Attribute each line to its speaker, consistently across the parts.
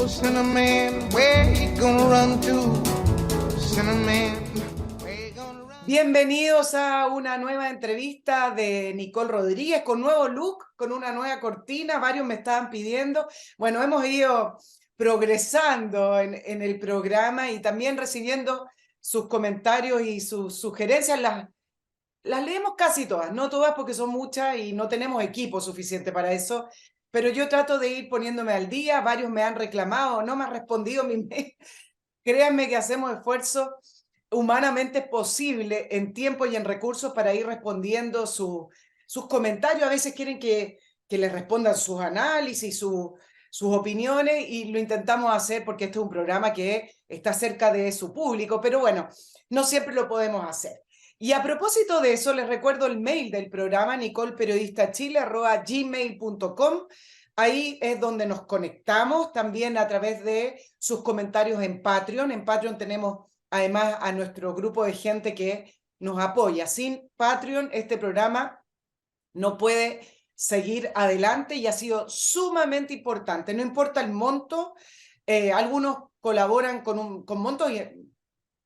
Speaker 1: Cinnamon, where you gonna run to? Cinnamon, where you gonna run?
Speaker 2: Bienvenidos a una nueva entrevista de Nicole Rodríguez con nuevo look, con una nueva cortina. Varios me estaban pidiendo. Bueno, hemos ido progresando en el programa y también recibiendo sus comentarios y sus sugerencias. Las leemos casi todas, no todas porque son muchas y no tenemos equipo suficiente para eso, pero yo trato de ir poniéndome al día. Varios me han reclamado, no me han respondido mi mail. Créanme que hacemos esfuerzo humanamente posible en tiempo y en recursos para ir respondiendo sus comentarios. A veces quieren que les respondan sus análisis, sus opiniones, y lo intentamos hacer porque este es un programa que está cerca de su público, pero bueno, no siempre lo podemos hacer. Y a propósito de eso, les recuerdo el mail del programa, nicolperiodistachile@gmail.com. Ahí es donde nos conectamos también a través de sus comentarios en Patreon. En Patreon tenemos además a nuestro grupo de gente que nos apoya. Sin Patreon, este programa no puede seguir adelante y ha sido sumamente importante. No importa el monto, algunos colaboran con montos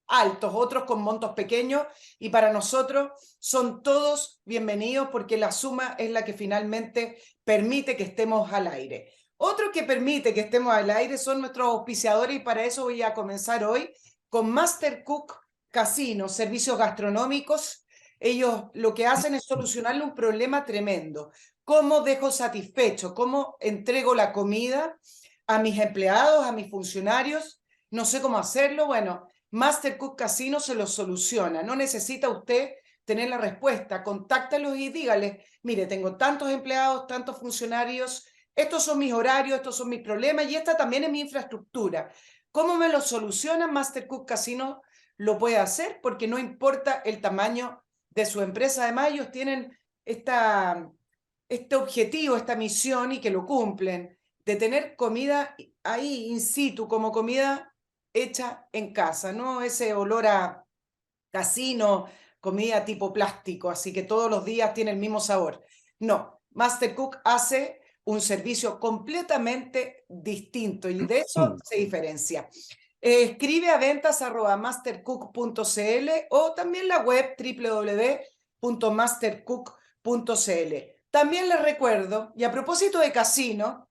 Speaker 2: altos, otros con montos pequeños, y para nosotros son todos bienvenidos porque la suma es la que finalmente permite que estemos al aire. Otro que permite que estemos al aire son nuestros auspiciadores, y para eso voy a comenzar hoy con Master Cook Casino, servicios gastronómicos. Ellos lo que hacen es solucionarle un problema tremendo. ¿Cómo dejo satisfecho? ¿Cómo entrego la comida a mis empleados, a mis funcionarios? No sé cómo hacerlo. Bueno, Master Cook Casino se lo soluciona. No necesita usted tener la respuesta. Contáctalos y dígales: mire, tengo tantos empleados, tantos funcionarios, estos son mis horarios, estos son mis problemas y esta también es mi infraestructura. ¿Cómo me lo soluciona? Master Cook Casino lo puede hacer porque no importa el tamaño de su empresa. Además, ellos tienen este objetivo, esta misión, y que lo cumplen, de tener comida ahí in situ, como comida hecha en casa, no ese olor a casino, comida tipo plástico, así que todos los días tiene el mismo sabor. No, Master Cook hace un servicio completamente distinto y de eso se diferencia. Escribe a ventas@mastercook.cl o también la web www.mastercook.cl. También les recuerdo, y a propósito de casino,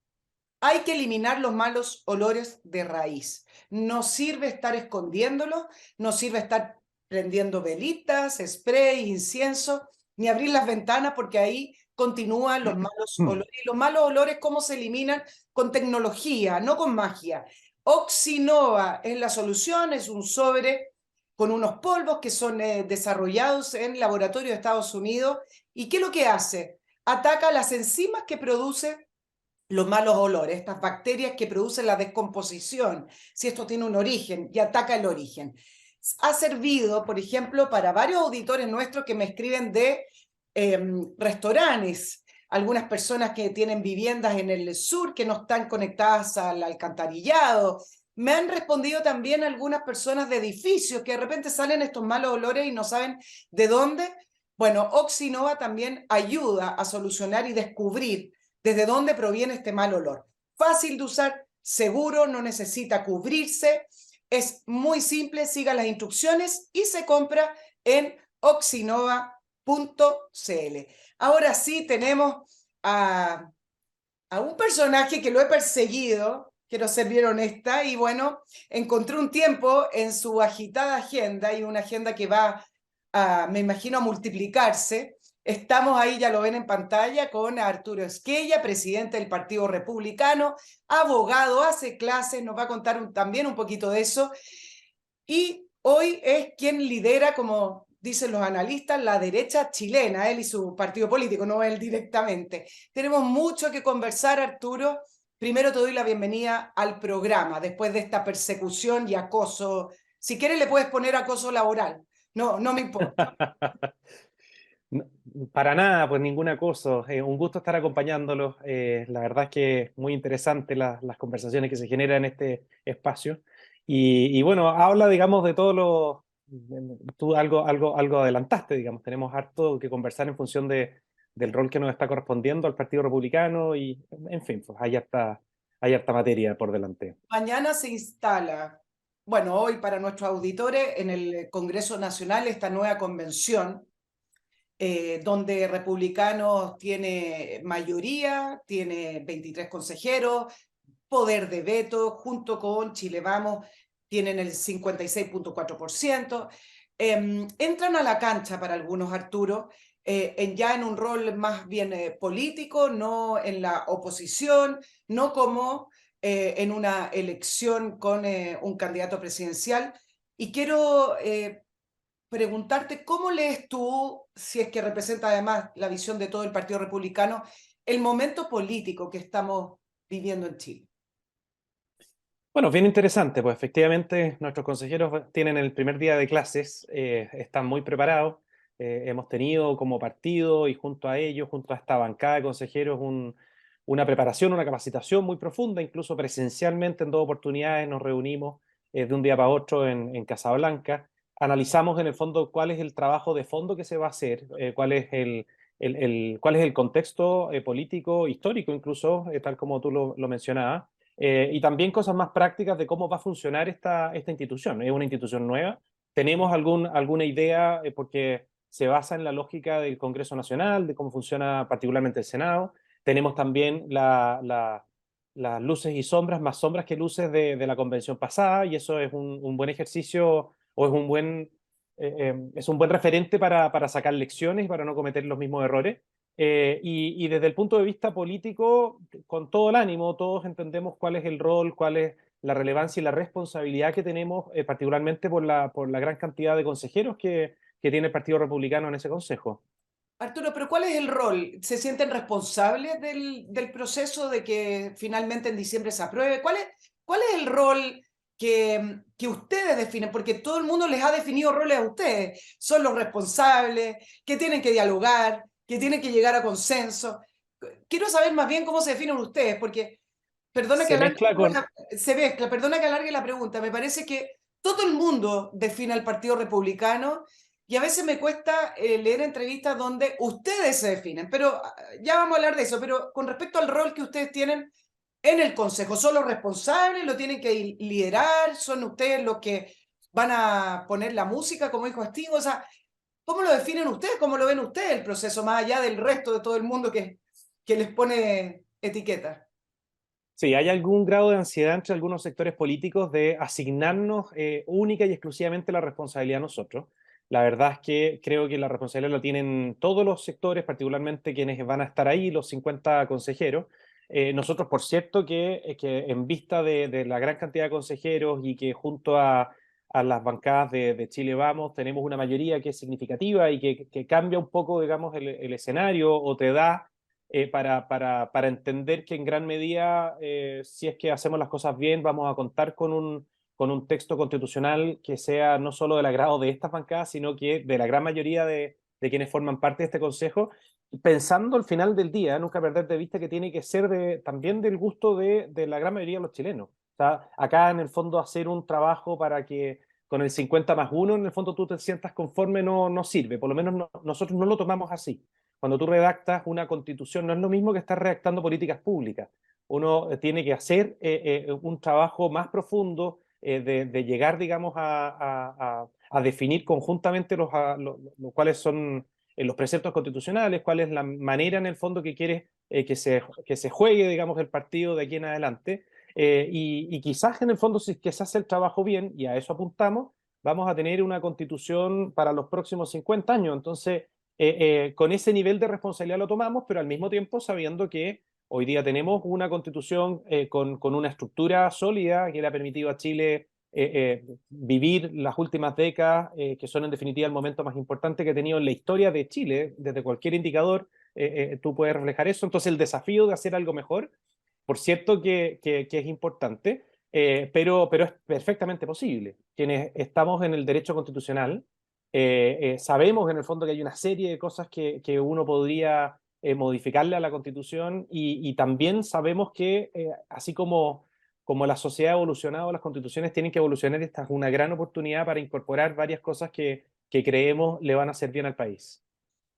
Speaker 2: hay que eliminar los malos olores de raíz. No sirve estar escondiéndolo, no sirve estar prendiendo velitas, spray, incienso, ni abrir las ventanas, porque ahí continúan los malos olores. Y los malos olores, ¿cómo se eliminan? Con tecnología, no con magia. Oxinova es la solución, es un sobre con unos polvos que son desarrollados en laboratorio de Estados Unidos. ¿Y qué es lo que hace? Ataca las enzimas que producen los malos olores, estas bacterias que producen la descomposición, si esto tiene un origen, y ataca el origen. Ha servido, por ejemplo, para varios auditores nuestros que me escriben de restaurantes, algunas personas que tienen viviendas en el sur que no están conectadas al alcantarillado. Me han respondido también algunas personas de edificios que de repente salen estos malos olores y no saben de dónde. Bueno, Oxinova también ayuda a solucionar y descubrir desde dónde proviene este mal olor. Fácil de usar, seguro, no necesita cubrirse, es muy simple, siga las instrucciones y se compra en oxinova.cl. Ahora sí tenemos a un personaje que lo he perseguido, quiero ser bien honesta, y bueno, encontré un tiempo en su agitada agenda, y una agenda que va me imagino, a multiplicarse. Estamos ahí, ya lo ven en pantalla, con Arturo Esquella, presidente del Partido Republicano, abogado, hace clases, nos va a contar también un poquito de eso. Y hoy es quien lidera, como dicen los analistas, la derecha chilena, él y su partido político, no él directamente. Tenemos mucho que conversar, Arturo. Primero te doy la bienvenida al programa, después de esta persecución y acoso. Si quieres le puedes poner acoso laboral. No, no me importa.
Speaker 3: No, para nada, pues ningún acoso. Un gusto estar acompañándolos. La verdad es que es muy interesante las conversaciones que se generan en este espacio. Y bueno, habla, digamos, de todo lo... Tú algo adelantaste, digamos. Tenemos harto que conversar en función del rol que nos está correspondiendo al Partido Republicano y, en fin, pues hay harta materia por delante.
Speaker 2: Mañana se instala, bueno, hoy para nuestros auditores, en el Congreso Nacional esta nueva convención, donde Republicanos tiene mayoría, tiene 23 consejeros, poder de veto, junto con Chile Vamos, tienen el 56.4%. Entran a la cancha para algunos, Arturo, ya en un rol más bien político, no en la oposición, no como en una elección con un candidato presidencial. Y quiero preguntarte cómo lees tú, si es que representa además la visión de todo el Partido Republicano, el momento político que estamos viviendo en Chile.
Speaker 3: Bueno, bien interesante, pues efectivamente nuestros consejeros tienen el primer día de clases, están muy preparados. Hemos tenido como partido y junto a ellos, junto a esta bancada de consejeros, una preparación, una capacitación muy profunda, incluso presencialmente en dos oportunidades nos reunimos de un día para otro en Casablanca. Analizamos en el fondo cuál es el trabajo de fondo que se va a hacer, cuál es cuál es el contexto político, histórico incluso, tal como tú lo mencionabas. Y también cosas más prácticas de cómo va a funcionar esta institución. Es una institución nueva. Tenemos alguna idea porque se basa en la lógica del Congreso Nacional, de cómo funciona particularmente el Senado. Tenemos también las luces y sombras, más sombras que luces de la convención pasada, y eso es un buen ejercicio o es un buen referente para sacar lecciones y para no cometer los mismos errores. Y desde el punto de vista político, con todo el ánimo, todos entendemos cuál es el rol, cuál es la relevancia y la responsabilidad que tenemos, particularmente por la gran cantidad de consejeros que tiene el Partido Republicano en ese consejo.
Speaker 2: Arturo, pero ¿cuál es el rol? ¿Se sienten responsables del proceso de que finalmente en diciembre se apruebe? ¿Cuál es el rol que ustedes definen? Porque todo el mundo les ha definido roles a ustedes. Son los responsables, que tienen que dialogar, que tienen que llegar a consenso. Quiero saber más bien cómo se definen ustedes, porque perdona que
Speaker 3: Se
Speaker 2: alargue,
Speaker 3: mezcla con,
Speaker 2: se mezcla, perdona que alargue la pregunta. Me parece que todo el mundo define al Partido Republicano y a veces me cuesta leer entrevistas donde ustedes se definen, pero ya vamos a hablar de eso. Pero con respecto al rol que ustedes tienen en el Consejo, ¿son los responsables? ¿Lo tienen que liderar? ¿Son ustedes los que van a poner la música, como dijo Steve? O sea, ¿cómo lo definen ustedes? ¿Cómo lo ven ustedes el proceso, más allá del resto de todo el mundo que les pone etiquetas?
Speaker 3: sí, hay algún grado de ansiedad entre algunos sectores políticos de asignarnos única y exclusivamente la responsabilidad a nosotros. La verdad es que creo que la responsabilidad la tienen todos los sectores, particularmente quienes van a estar ahí, los 50 consejeros. Nosotros, por cierto, que en vista de la gran cantidad de consejeros y que junto a las bancadas de Chile Vamos tenemos una mayoría que es significativa y que cambia un poco, digamos, el escenario o te da para entender que en gran medida, si es que hacemos las cosas bien, vamos a contar con un texto constitucional que sea no solo del agrado de estas bancadas, sino que de la gran mayoría de quienes forman parte de este Consejo, pensando al final del día, nunca perder de vista que tiene que ser también del gusto de la gran mayoría de los chilenos. O sea, acá en el fondo hacer un trabajo para que con el 50+1 en el fondo tú te sientas conforme no sirve, por lo menos nosotros no lo tomamos así. Cuando tú redactas una constitución, no es lo mismo que estar redactando políticas públicas. Uno tiene que hacer un trabajo más profundo de llegar, digamos, a definir conjuntamente cuáles son los preceptos constitucionales, cuál es la manera en el fondo que quiere que se juegue, digamos, el partido de aquí en adelante. Y quizás en el fondo, si es que se hace el trabajo bien, y a eso apuntamos, vamos a tener una constitución para los próximos 50 años. Entonces, con ese nivel de responsabilidad lo tomamos, pero al mismo tiempo sabiendo que hoy día tenemos una constitución con una estructura sólida que le ha permitido a Chile vivir las últimas décadas, que son en definitiva el momento más importante que ha tenido en la historia de Chile, desde cualquier indicador, tú puedes reflejar eso. Entonces el desafío de hacer algo mejor, por cierto que es importante, pero es perfectamente posible. Quienes estamos en el derecho constitucional, sabemos en el fondo que hay una serie de cosas que uno podría modificarle a la Constitución y también sabemos que así como la sociedad ha evolucionado, las constituciones tienen que evolucionar. Esta es una gran oportunidad para incorporar varias cosas que creemos le van a hacer bien al país.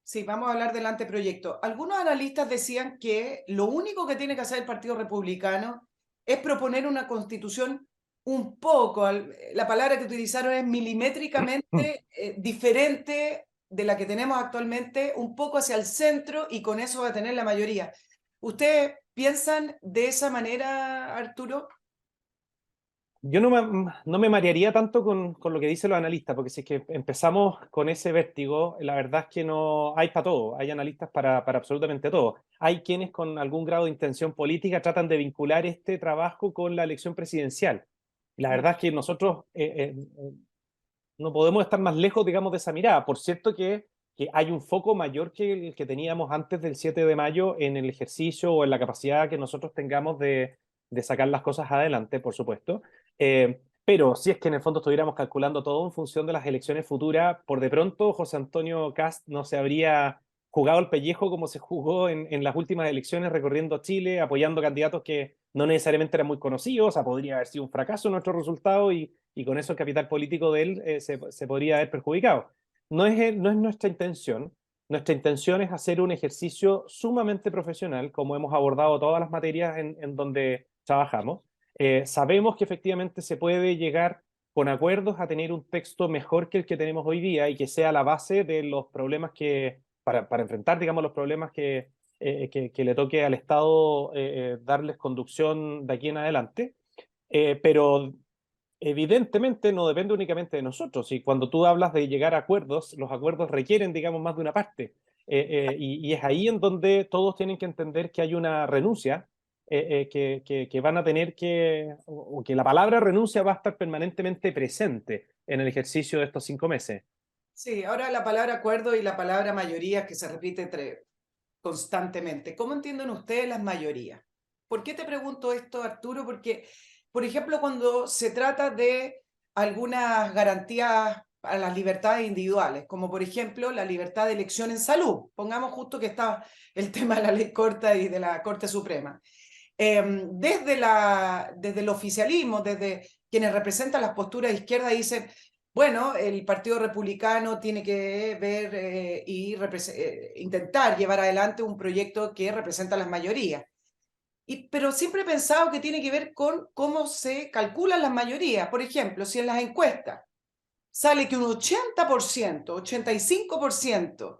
Speaker 2: Sí, vamos a hablar del anteproyecto. Algunos analistas decían que lo único que tiene que hacer el Partido Republicano es proponer una constitución un poco, la palabra que utilizaron es milimétricamente diferente de la que tenemos actualmente, un poco hacia el centro, y con eso va a tener la mayoría. ¿Ustedes piensan de esa manera, Arturo?
Speaker 3: Yo no me marearía tanto con lo que dicen los analistas, porque si es que empezamos con ese vértigo, la verdad es que no hay para todo, hay analistas para absolutamente todo. Hay quienes con algún grado de intención política tratan de vincular este trabajo con la elección presidencial. La verdad es que nosotros no podemos estar más lejos, digamos, de esa mirada. Por cierto que hay un foco mayor que el que teníamos antes del 7 de mayo en el ejercicio o en la capacidad que nosotros tengamos de sacar las cosas adelante, por supuesto. Pero si es que en el fondo estuviéramos calculando todo en función de las elecciones futuras, por de pronto José Antonio Kast no se habría jugado el pellejo como se jugó en las últimas elecciones, recorriendo Chile, apoyando candidatos que no necesariamente eran muy conocidos. O sea, podría haber sido un fracaso nuestro resultado y con eso el capital político de él se podría haber perjudicado. No es nuestra intención. Nuestra intención es hacer un ejercicio sumamente profesional, como hemos abordado todas las materias en donde trabajamos. Sabemos que efectivamente se puede llegar con acuerdos a tener un texto mejor que el que tenemos hoy día y que sea la base de los problemas para enfrentar, digamos, los problemas que le toque al Estado darles conducción de aquí en adelante. Pero evidentemente no depende únicamente de nosotros. Y cuando tú hablas de llegar a acuerdos, los acuerdos requieren, digamos, más de una parte. Y es ahí en donde todos tienen que entender que hay una renuncia, que van a tener o que la palabra renuncia va a estar permanentemente presente en el ejercicio de estos 5 meses.
Speaker 2: Sí, ahora la palabra acuerdo y la palabra mayoría que se repite constantemente. ¿Cómo entienden ustedes las mayorías? ¿Por qué te pregunto esto, Arturo? Porque, por ejemplo, cuando se trata de algunas garantías a las libertades individuales, como por ejemplo la libertad de elección en salud, pongamos justo que está el tema de la ley corta y de la Corte Suprema. Desde el oficialismo, desde quienes representan las posturas de izquierda, dicen, bueno, el Partido Republicano tiene que ver intentar llevar adelante un proyecto que representa a las mayorías. Pero siempre he pensado que tiene que ver con cómo se calculan las mayorías. Por ejemplo, si en las encuestas sale que un 80%, 85%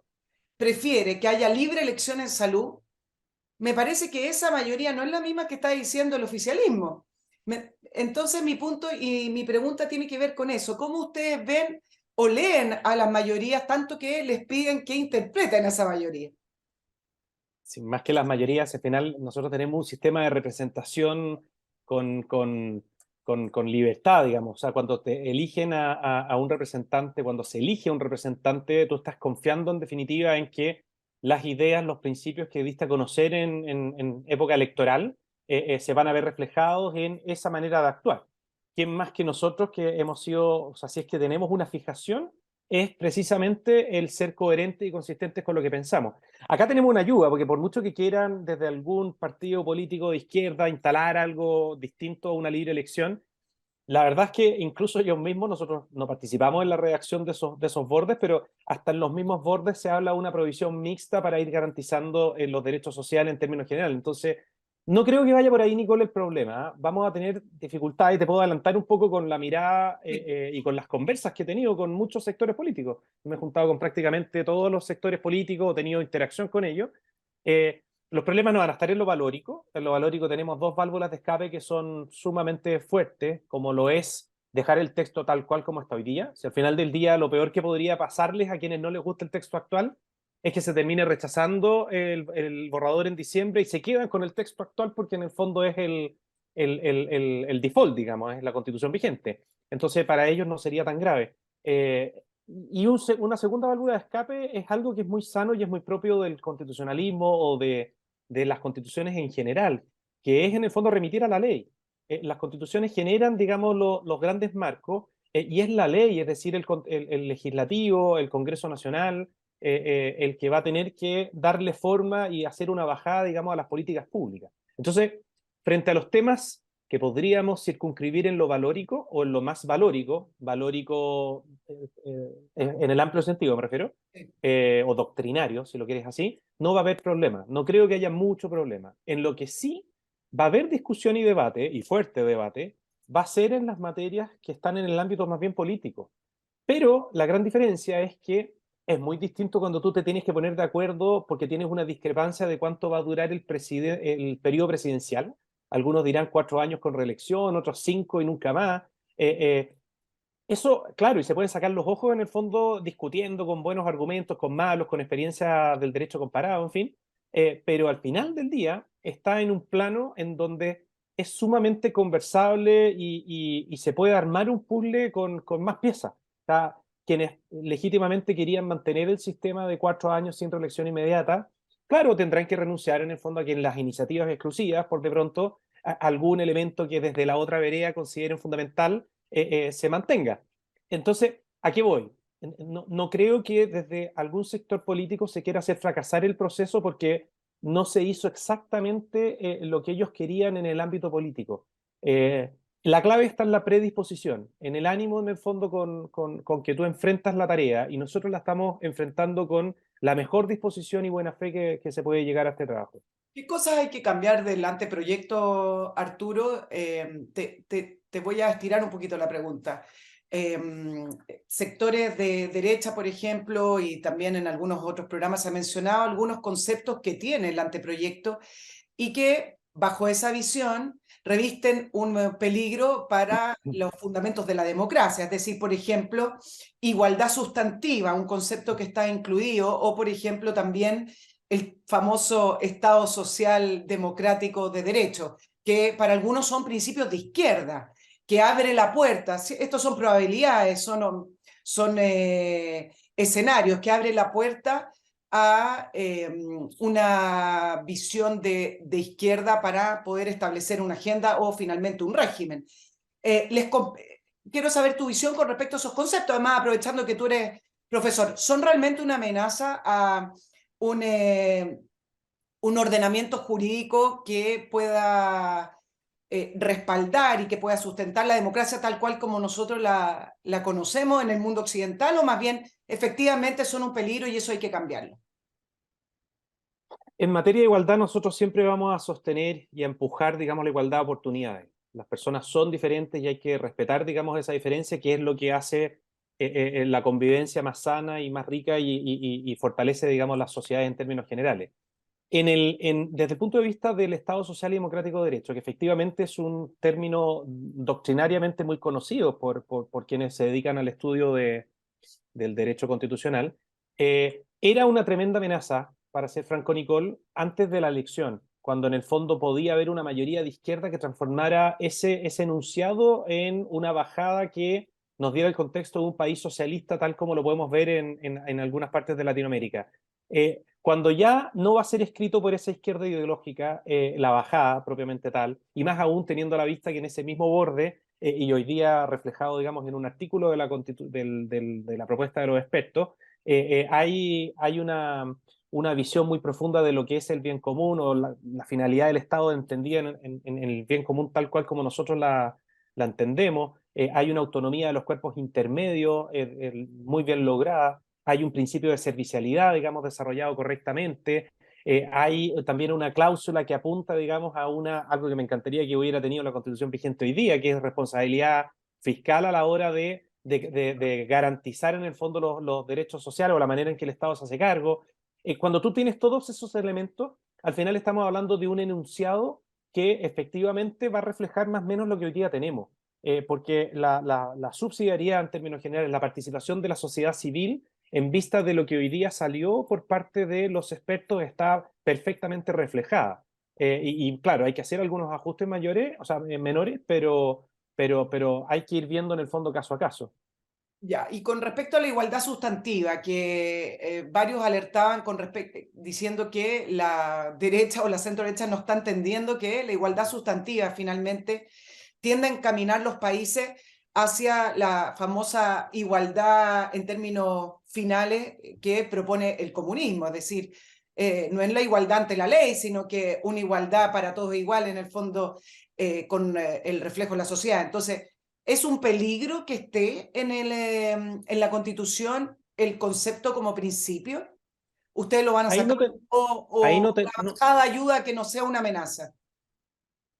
Speaker 2: prefiere que haya libre elección en salud, me parece que esa mayoría no es la misma que está diciendo el oficialismo. Entonces mi punto y mi pregunta tiene que ver con eso. ¿Cómo ustedes ven o leen a las mayorías tanto que les piden que interpreten a esa mayoría?
Speaker 3: Sin más que las mayorías, al final nosotros tenemos un sistema de representación con, con, con libertad, digamos. O sea, cuando te eligen a un representante, cuando se elige a un representante, tú estás confiando en definitiva en que las ideas, los principios que diste a conocer en época electoral se van a ver reflejados en esa manera de actuar. ¿Quién más que nosotros que hemos sido, o sea, si es que tenemos una fijación, es precisamente el ser coherente y consistentes con lo que pensamos? Acá tenemos una ayuda, porque por mucho que quieran desde algún partido político de izquierda instalar algo distinto a una libre elección, la verdad es que incluso ellos mismos, nosotros no participamos en la redacción de esos bordes, pero hasta en los mismos bordes se habla de una provisión mixta para ir garantizando los derechos sociales en términos generales. Entonces, no creo que vaya por ahí, Nicole, el problema. Vamos a tener dificultades, te puedo adelantar un poco con la mirada y con las conversas que he tenido con muchos sectores políticos. Me he juntado con prácticamente todos los sectores políticos, he tenido interacción con ellos. Los problemas no van a estar en lo valórico. En lo valórico tenemos dos válvulas de escape que son sumamente fuertes, como lo es dejar el texto tal cual como está hoy día. Si al final del día lo peor que podría pasarles a quienes no les gusta el texto actual es que se termine rechazando el borrador en diciembre y se quedan con el texto actual porque en el fondo es el default, digamos, es la constitución vigente. Entonces para ellos no sería tan grave. Y una segunda válvula de escape es algo que es muy sano y es muy propio del constitucionalismo o de las constituciones en general, que es en el fondo remitir a la ley. Las constituciones generan, digamos, los grandes marcos y es la ley, es decir, el legislativo, el Congreso Nacional, el que va a tener que darle forma y hacer una bajada, digamos, a las políticas públicas. Entonces, frente a los temas que podríamos circunscribir en lo valórico o en lo más valórico, valórico en el amplio sentido me refiero, o doctrinario, si lo quieres así, no va a haber problema. No creo que haya mucho problema. En lo que sí va a haber discusión y debate, y fuerte debate, va a ser en las materias que están en el ámbito más bien político. Pero la gran diferencia es que es muy distinto cuando tú te tienes que poner de acuerdo porque tienes una discrepancia de cuánto va a durar el periodo presidencial. Algunos dirán 4 años con reelección, otros 5 y nunca más. Eh, eh, Eso, claro, y se pueden sacar los ojos en el fondo discutiendo con buenos argumentos, con malos, con experiencia del derecho comparado, en fin, pero al final del día está en un plano en donde es sumamente conversable y se puede armar un puzzle con más piezas. O sea, quienes legítimamente querían mantener el sistema de 4 años sin reelección inmediata, claro, tendrán que renunciar en el fondo a que en las iniciativas exclusivas, por de pronto, algún elemento que desde la otra vereda consideren fundamental se mantenga. Entonces, ¿a qué voy? No creo que desde algún sector político se quiera hacer fracasar el proceso porque no se hizo exactamente lo que ellos querían en el ámbito político. La clave está en la predisposición, en el ánimo en el fondo con que tú enfrentas la tarea y nosotros la estamos enfrentando con la mejor disposición y buena fe que se puede llegar a este trabajo.
Speaker 2: ¿Qué cosas hay que cambiar del anteproyecto, Arturo? Te voy a estirar un poquito la pregunta. Sectores de derecha, por ejemplo, y también en algunos otros programas se ha mencionado algunos conceptos que tiene el anteproyecto y que, bajo esa visión, revisten un peligro para los fundamentos de la democracia. Es decir, por ejemplo, igualdad sustantiva, un concepto que está incluido, o, por ejemplo, también el famoso Estado social democrático de derecho, que para algunos son principios de izquierda, que abre la puerta. Estos son probabilidades, son escenarios que abren la puerta a una visión de izquierda para poder establecer una agenda o finalmente un régimen. Quiero saber tu visión con respecto a esos conceptos, además aprovechando que tú eres profesor. ¿Son realmente una amenaza a un ordenamiento jurídico que pueda respaldar y que pueda sustentar la democracia tal cual como nosotros la conocemos en el mundo occidental, o más bien efectivamente son un peligro y eso hay que cambiarlo?
Speaker 3: En materia de igualdad, nosotros siempre vamos a sostener y a empujar, digamos, la igualdad de oportunidades. Las personas son diferentes y hay que respetar, digamos, esa diferencia, que es lo que hace la convivencia más sana y más rica y fortalece, digamos, la sociedad en términos generales. Desde el punto de vista del Estado Social y Democrático de Derecho, que efectivamente es un término doctrinariamente muy conocido por quienes se dedican al estudio del derecho constitucional, era una tremenda amenaza, para ser franco, Nicole, antes de la elección, cuando en el fondo podía haber una mayoría de izquierda que transformara ese enunciado en una bajada que nos diera el contexto de un país socialista tal como lo podemos ver en algunas partes de Latinoamérica. Cuando ya no va a ser escrito por esa izquierda ideológica la bajada propiamente tal, y más aún teniendo a la vista que en ese mismo borde, y hoy día reflejado, digamos, en un artículo de la propuesta de los expertos, hay una visión muy profunda de lo que es el bien común o la finalidad del Estado entendida en el bien común tal cual como nosotros la entendemos. Hay una autonomía de los cuerpos intermedios muy bien lograda. Hay un principio de servicialidad, digamos, desarrollado correctamente. Hay también una cláusula que apunta, digamos, algo que me encantaría que hubiera tenido la Constitución vigente hoy día, que es responsabilidad fiscal a la hora de garantizar en el fondo los derechos sociales o la manera en que el Estado se hace cargo. Cuando tú tienes todos esos elementos, al final estamos hablando de un enunciado que efectivamente va a reflejar más o menos lo que hoy día tenemos. Porque la subsidiariedad en términos generales, la participación de la sociedad civil en vista de lo que hoy día salió por parte de los expertos está perfectamente reflejada. Claro, hay que hacer algunos ajustes mayores, o sea, menores, pero hay que ir viendo en el fondo caso a caso.
Speaker 2: Ya, y con respecto a la igualdad sustantiva, que varios alertaban diciendo que la derecha o la centro derecha no está entendiendo que la igualdad sustantiva finalmente tiende a encaminar los países hacia la famosa igualdad en términos finales que propone el comunismo, es decir, no es la igualdad ante la ley, sino que una igualdad para todos igual en el fondo con el reflejo de la sociedad. Entonces, ¿es un peligro que esté en la Constitución el concepto como principio? ¿Ustedes lo van a
Speaker 3: Ahí
Speaker 2: sacar
Speaker 3: no te,
Speaker 2: o
Speaker 3: ahí
Speaker 2: la
Speaker 3: no,
Speaker 2: bajada ayuda a que no sea una amenaza?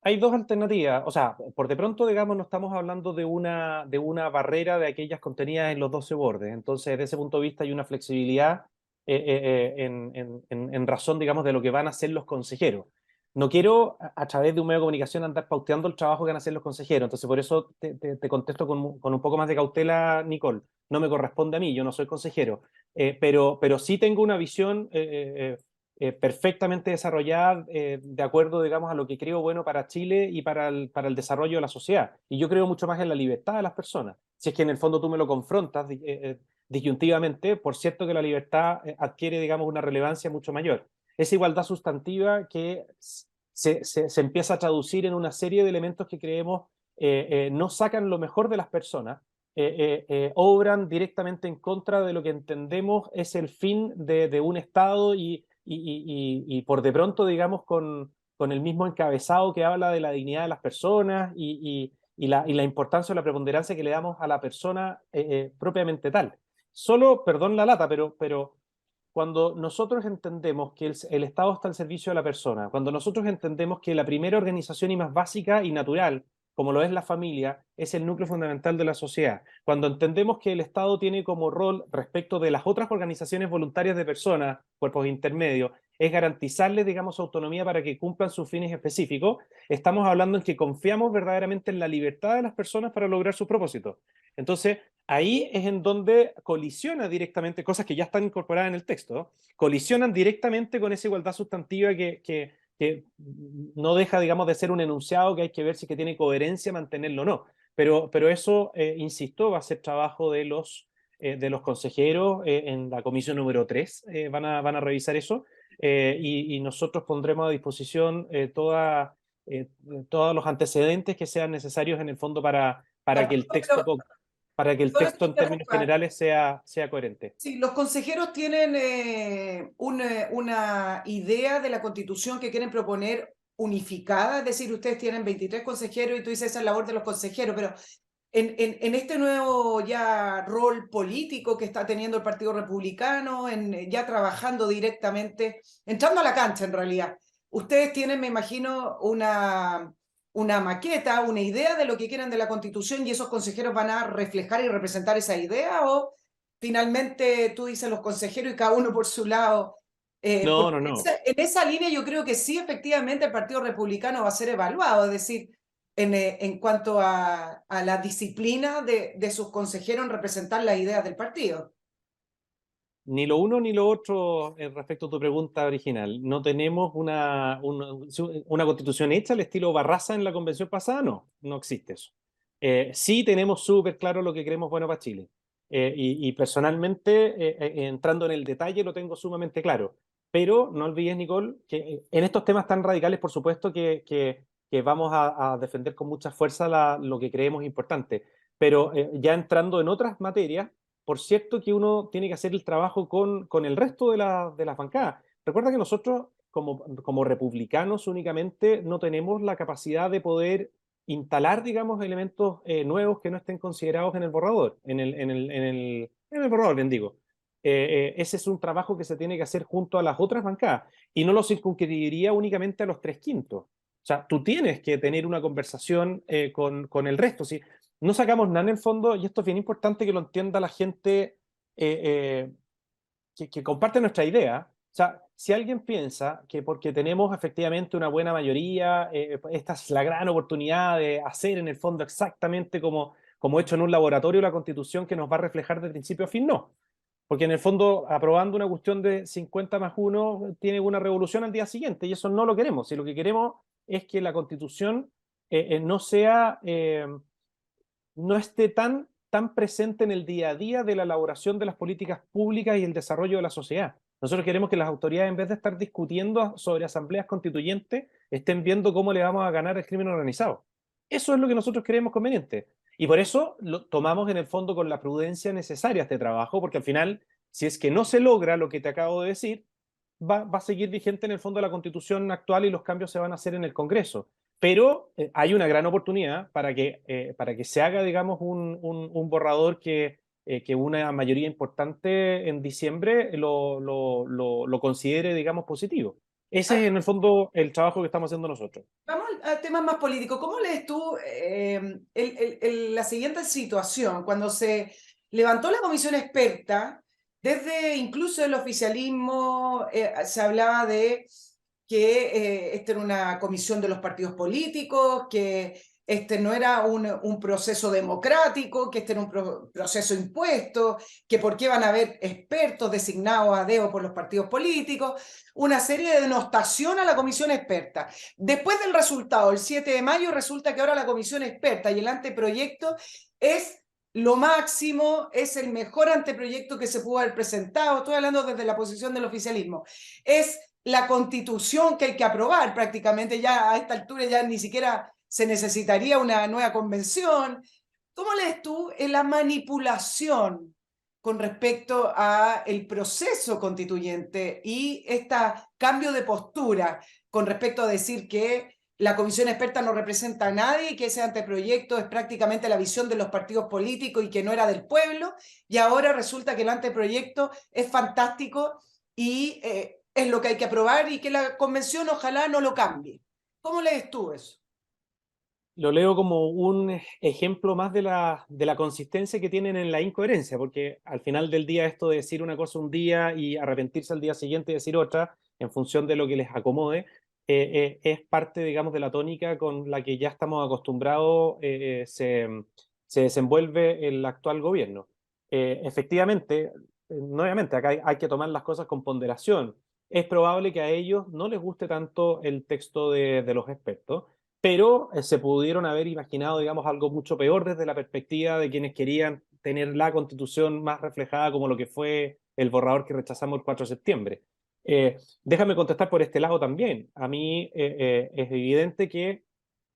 Speaker 3: hay dos alternativas. O sea, por de pronto, digamos, no estamos hablando de una barrera de aquellas contenidas en los 12 bordes. Entonces, desde ese punto de vista hay una flexibilidad en razón, digamos, de lo que van a hacer los consejeros. No quiero, a través de un medio de comunicación, andar pauteando el trabajo que van a hacer los consejeros. Entonces, por eso te contesto con un poco más de cautela, Nicole. No me corresponde a mí, yo no soy consejero. Pero sí tengo una visión perfectamente desarrollada de acuerdo, digamos, a lo que creo bueno para Chile y para el desarrollo de la sociedad. Y yo creo mucho más en la libertad de las personas. Si es que en el fondo tú me lo confrontas disyuntivamente, por cierto que la libertad adquiere, digamos, una relevancia mucho mayor. Esa igualdad sustantiva que se empieza a traducir en una serie de elementos que creemos no sacan lo mejor de las personas, obran directamente en contra de lo que entendemos es el fin de un Estado y por de pronto, digamos, con el mismo encabezado que habla de la dignidad de las personas y la importancia o la preponderancia que le damos a la persona propiamente tal. Solo, perdón la lata, pero cuando nosotros entendemos que el Estado está al servicio de la persona, cuando nosotros entendemos que la primera organización y más básica y natural, como lo es la familia, es el núcleo fundamental de la sociedad, cuando entendemos que el Estado tiene como rol respecto de las otras organizaciones voluntarias de personas, cuerpos intermedios, es garantizarles, digamos, autonomía para que cumplan sus fines específicos, estamos hablando en que confiamos verdaderamente en la libertad de las personas para lograr sus propósitos. Entonces, ahí es en donde colisiona directamente, cosas que ya están incorporadas en el texto, ¿no? Colisionan directamente con esa igualdad sustantiva que no deja, digamos, de ser un enunciado que hay que ver si que tiene coherencia mantenerlo o no. Pero eso, insisto, va a ser trabajo de los consejeros en la comisión número 3, van a revisar eso, y nosotros pondremos a disposición eh, todos los antecedentes que sean necesarios en el fondo para que el texto
Speaker 2: Pero,
Speaker 3: para que el
Speaker 2: solo te
Speaker 3: texto en términos
Speaker 2: interrumpa.
Speaker 3: generales sea coherente.
Speaker 2: Sí, los consejeros tienen una idea de la constitución que quieren proponer unificada, es decir, ustedes tienen 23 consejeros y tú dices esa es la labor de los consejeros, pero en este nuevo ya rol político que está teniendo el Partido Republicano, ya trabajando directamente, entrando a la cancha en realidad, ustedes tienen, me imagino, una maqueta, una idea de lo que quieren de la constitución y esos consejeros van a reflejar y representar esa idea o finalmente tú dices los consejeros y cada uno por su lado.
Speaker 3: No,
Speaker 2: Porque
Speaker 3: no, no.
Speaker 2: en esa línea yo creo que sí, efectivamente, el Partido Republicano va a ser evaluado, es decir, en cuanto a la disciplina de sus consejeros en representar las ideas del partido.
Speaker 3: Ni lo uno ni lo otro respecto a tu pregunta original. No tenemos una constitución hecha al estilo Barraza en la convención pasada, no, no existe eso. Sí tenemos súper claro lo que queremos bueno para Chile. Y personalmente, entrando en el detalle, lo tengo sumamente claro. Pero no olvides, Nicole, que en estos temas tan radicales, por supuesto que vamos a defender con mucha fuerza lo que creemos importante. Pero ya entrando en otras materias, por cierto que uno tiene que hacer el trabajo con el resto de las bancadas. Recuerda que nosotros, como republicanos únicamente, no tenemos la capacidad de poder instalar, digamos, elementos nuevos que no estén considerados en el borrador, en el borrador, bien digo. Ese es un trabajo que se tiene que hacer junto a las otras bancadas y no lo circunscribiría únicamente a los 3/5. O sea, tú tienes que tener una conversación con el resto. ¿Sí? No sacamos nada en el fondo, y esto es bien importante que lo entienda la gente que comparte nuestra idea. O sea, si alguien piensa que porque tenemos efectivamente una buena mayoría, esta es la gran oportunidad de hacer en el fondo exactamente como hecho en un laboratorio la constitución que nos va a reflejar de principio a fin, no. Porque en el fondo, aprobando una cuestión de 50+1 tiene una revolución al día siguiente, y eso no lo queremos. Si lo que queremos es que la constitución no sea no esté tan presente en el día a día de la elaboración de las políticas públicas y el desarrollo de la sociedad. Nosotros queremos que las autoridades, en vez de estar discutiendo sobre asambleas constituyentes, estén viendo cómo le vamos a ganar el crimen organizado. Eso es lo que nosotros creemos conveniente. Y por eso lo tomamos en el fondo con la prudencia necesaria este trabajo, porque al final, si es que no se logra lo que te acabo de decir, va a seguir vigente en el fondo la constitución actual y los cambios se van a hacer en el Congreso. Pero hay una gran oportunidad para que se haga, digamos, un borrador que una mayoría importante en diciembre lo considere, digamos, positivo. Ese es en el fondo el trabajo que estamos haciendo nosotros.
Speaker 2: Vamos a temas más políticos. ¿Cómo lees tú la siguiente situación? Cuando se levantó la comisión experta, desde incluso el oficialismo se hablaba de que esta era una comisión de los partidos políticos, que este no era un proceso democrático, que este era un proceso impuesto, que por qué van a haber expertos designados a dedo por los partidos políticos, una serie de denostación a la comisión experta. Después del resultado, el 7 de mayo, resulta que ahora la comisión experta y el anteproyecto es lo máximo, es el mejor anteproyecto que se pudo haber presentado. Estoy hablando desde la posición del oficialismo. Es la constitución que hay que aprobar prácticamente. Ya a esta altura ya ni siquiera se necesitaría una nueva convención. ¿Cómo lees tú en la manipulación con respecto a el proceso constituyente y este cambio de postura con respecto a decir que la comisión experta no representa a nadie y que ese anteproyecto es prácticamente la visión de los partidos políticos y que no era del pueblo, y ahora resulta que el anteproyecto es fantástico y es lo que hay que aprobar y que la convención ojalá no lo cambie? ¿Cómo lees tú eso?
Speaker 3: Lo leo como un ejemplo más de la consistencia que tienen en la incoherencia, porque al final del día esto de decir una cosa un día y arrepentirse al día siguiente y decir otra, en función de lo que les acomode, es parte, digamos, de la tónica con la que ya estamos acostumbrados, se desenvuelve el actual gobierno. Efectivamente, nuevamente, acá hay que tomar las cosas con ponderación. Es probable que a ellos no les guste tanto el texto de los expertos, pero se pudieron haber imaginado, digamos, algo mucho peor desde la perspectiva de quienes querían tener la Constitución más reflejada como lo que fue el borrador que rechazamos el 4 de septiembre. Déjame contestar por este lado también. A mí es evidente que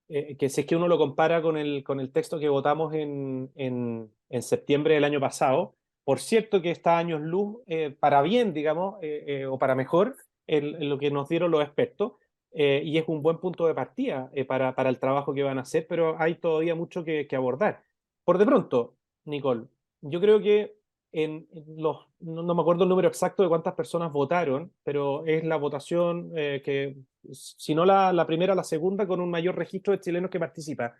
Speaker 3: si es que uno lo compara con el texto que votamos en septiembre del año pasado, por cierto que está años luz para bien, digamos, o para mejor, en lo que nos dieron los expertos, y es un buen punto de partida para el trabajo que van a hacer, pero hay todavía mucho que abordar. Por de pronto, Nicole, yo creo que no me acuerdo el número exacto de cuántas personas votaron, pero es la votación que, si no la primera, la segunda, con un mayor registro de chilenos que participa.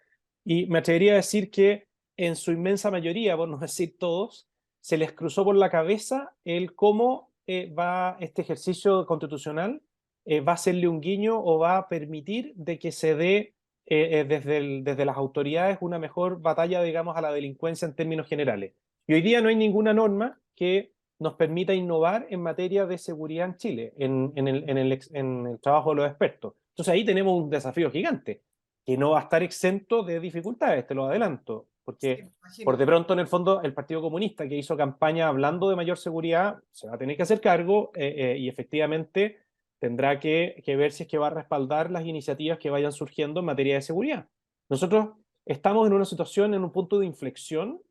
Speaker 3: Y me atrevería a decir que en su inmensa mayoría, por no decir todos, se les cruzó por la cabeza el cómo va este ejercicio constitucional, va a hacerle un guiño o va a permitir de que se dé desde las autoridades una mejor batalla, digamos, a la delincuencia en términos generales. Y hoy día no hay ninguna norma que nos permita innovar en materia de seguridad en Chile, en el trabajo de los expertos. Entonces ahí tenemos un desafío gigante, que no va a estar exento de dificultades, te lo adelanto,
Speaker 2: Sí,
Speaker 3: porque por
Speaker 2: imagino.
Speaker 3: de pronto en el fondo el Partido Comunista, que hizo campaña hablando de mayor seguridad, se va a tener que hacer cargo y efectivamente tendrá que ver si es que va a respaldar las iniciativas que vayan surgiendo en materia de seguridad. Nosotros estamos en una situación, en un punto de inflexión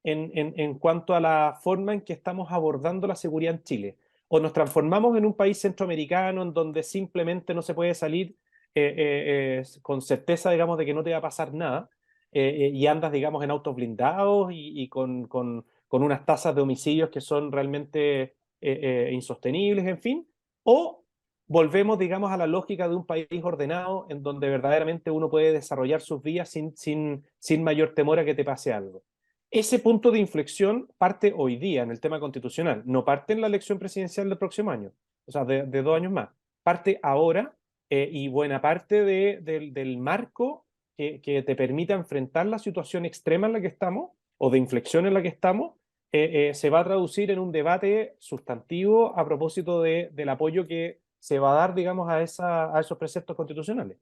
Speaker 3: en cuanto a la forma en que estamos abordando la seguridad en Chile. O nos transformamos en un país centroamericano en donde simplemente no se puede salir con certeza, digamos, de que no te va a pasar nada, y andas, digamos, en autos blindados y con unas tasas de homicidios que son realmente insostenibles, en fin, o volvemos, digamos, a la lógica de un país ordenado en donde verdaderamente uno puede desarrollar sus vías sin mayor temor a que te pase algo. Ese punto de inflexión parte hoy día en el tema constitucional, no parte en la elección presidencial del próximo año, o sea, de 2 años más. Parte ahora y buena parte del marco que te permita enfrentar la situación extrema en la que estamos o de inflexión en la que estamos, se va a traducir en un debate sustantivo a propósito del apoyo que se va a dar, digamos, a esos preceptos constitucionales.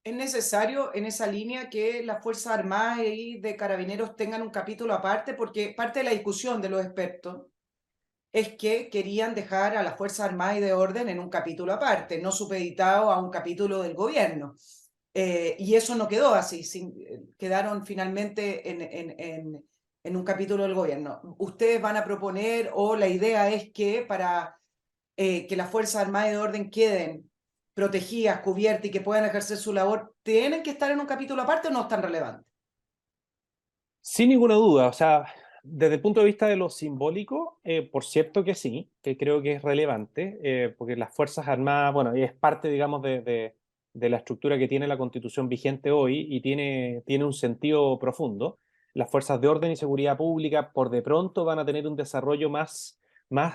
Speaker 2: ¿Es necesario en esa línea que las Fuerzas Armadas y de Carabineros tengan un capítulo aparte? Porque parte de la discusión de los expertos es que querían dejar a las Fuerzas Armadas y de Orden en un capítulo aparte, no supeditado a un capítulo del gobierno. Y eso no quedó así, quedaron finalmente en un capítulo del gobierno. ¿Ustedes van a proponer o la idea es que para que las Fuerzas Armadas y de Orden queden protegidas, cubiertas y que puedan ejercer su labor, tienen que estar en un capítulo aparte o no es tan relevante?
Speaker 3: Sin ninguna duda, o sea, Desde el punto de vista de lo simbólico, por cierto que sí, que creo que es relevante, porque las Fuerzas Armadas, bueno, es parte, digamos, de la estructura que tiene la Constitución vigente hoy y tiene un sentido profundo. Las fuerzas de orden y seguridad pública, por de pronto, van a tener un desarrollo más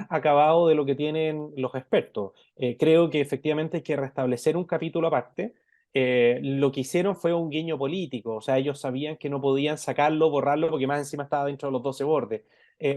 Speaker 3: acabado de lo que tienen los expertos. Creo que efectivamente hay que restablecer un capítulo aparte. Lo que hicieron fue un guiño político, o sea, ellos sabían que no podían sacarlo, borrarlo, porque más encima estaba dentro de los 12 bordes.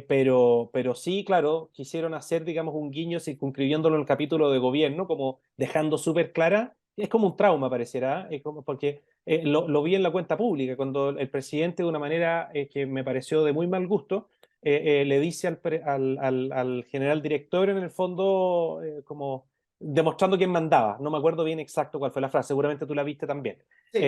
Speaker 3: Pero sí, claro, quisieron hacer, digamos, un guiño circunscribiéndolo en el capítulo de gobierno, como dejando súper clara, es como un trauma, parecerá, como porque lo vi en la cuenta pública, cuando el presidente, de una manera que me pareció de muy mal gusto, le dice al general director, en el fondo, como demostrando quién mandaba. No me acuerdo bien exacto cuál fue la frase, seguramente tú la viste también.
Speaker 2: Sí.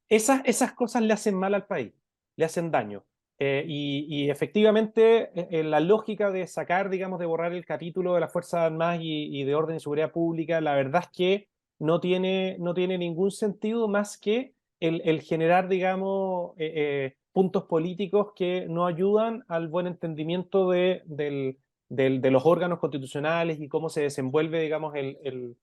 Speaker 3: Esas cosas le hacen mal al país, le hacen daño. Y efectivamente, la lógica de sacar, digamos, de borrar el capítulo de las Fuerzas Armadas y de Orden y Seguridad Pública, la verdad es que no tiene ningún sentido más que el generar, digamos, puntos políticos que no ayudan al buen entendimiento de los órganos constitucionales y cómo se desenvuelve, digamos, el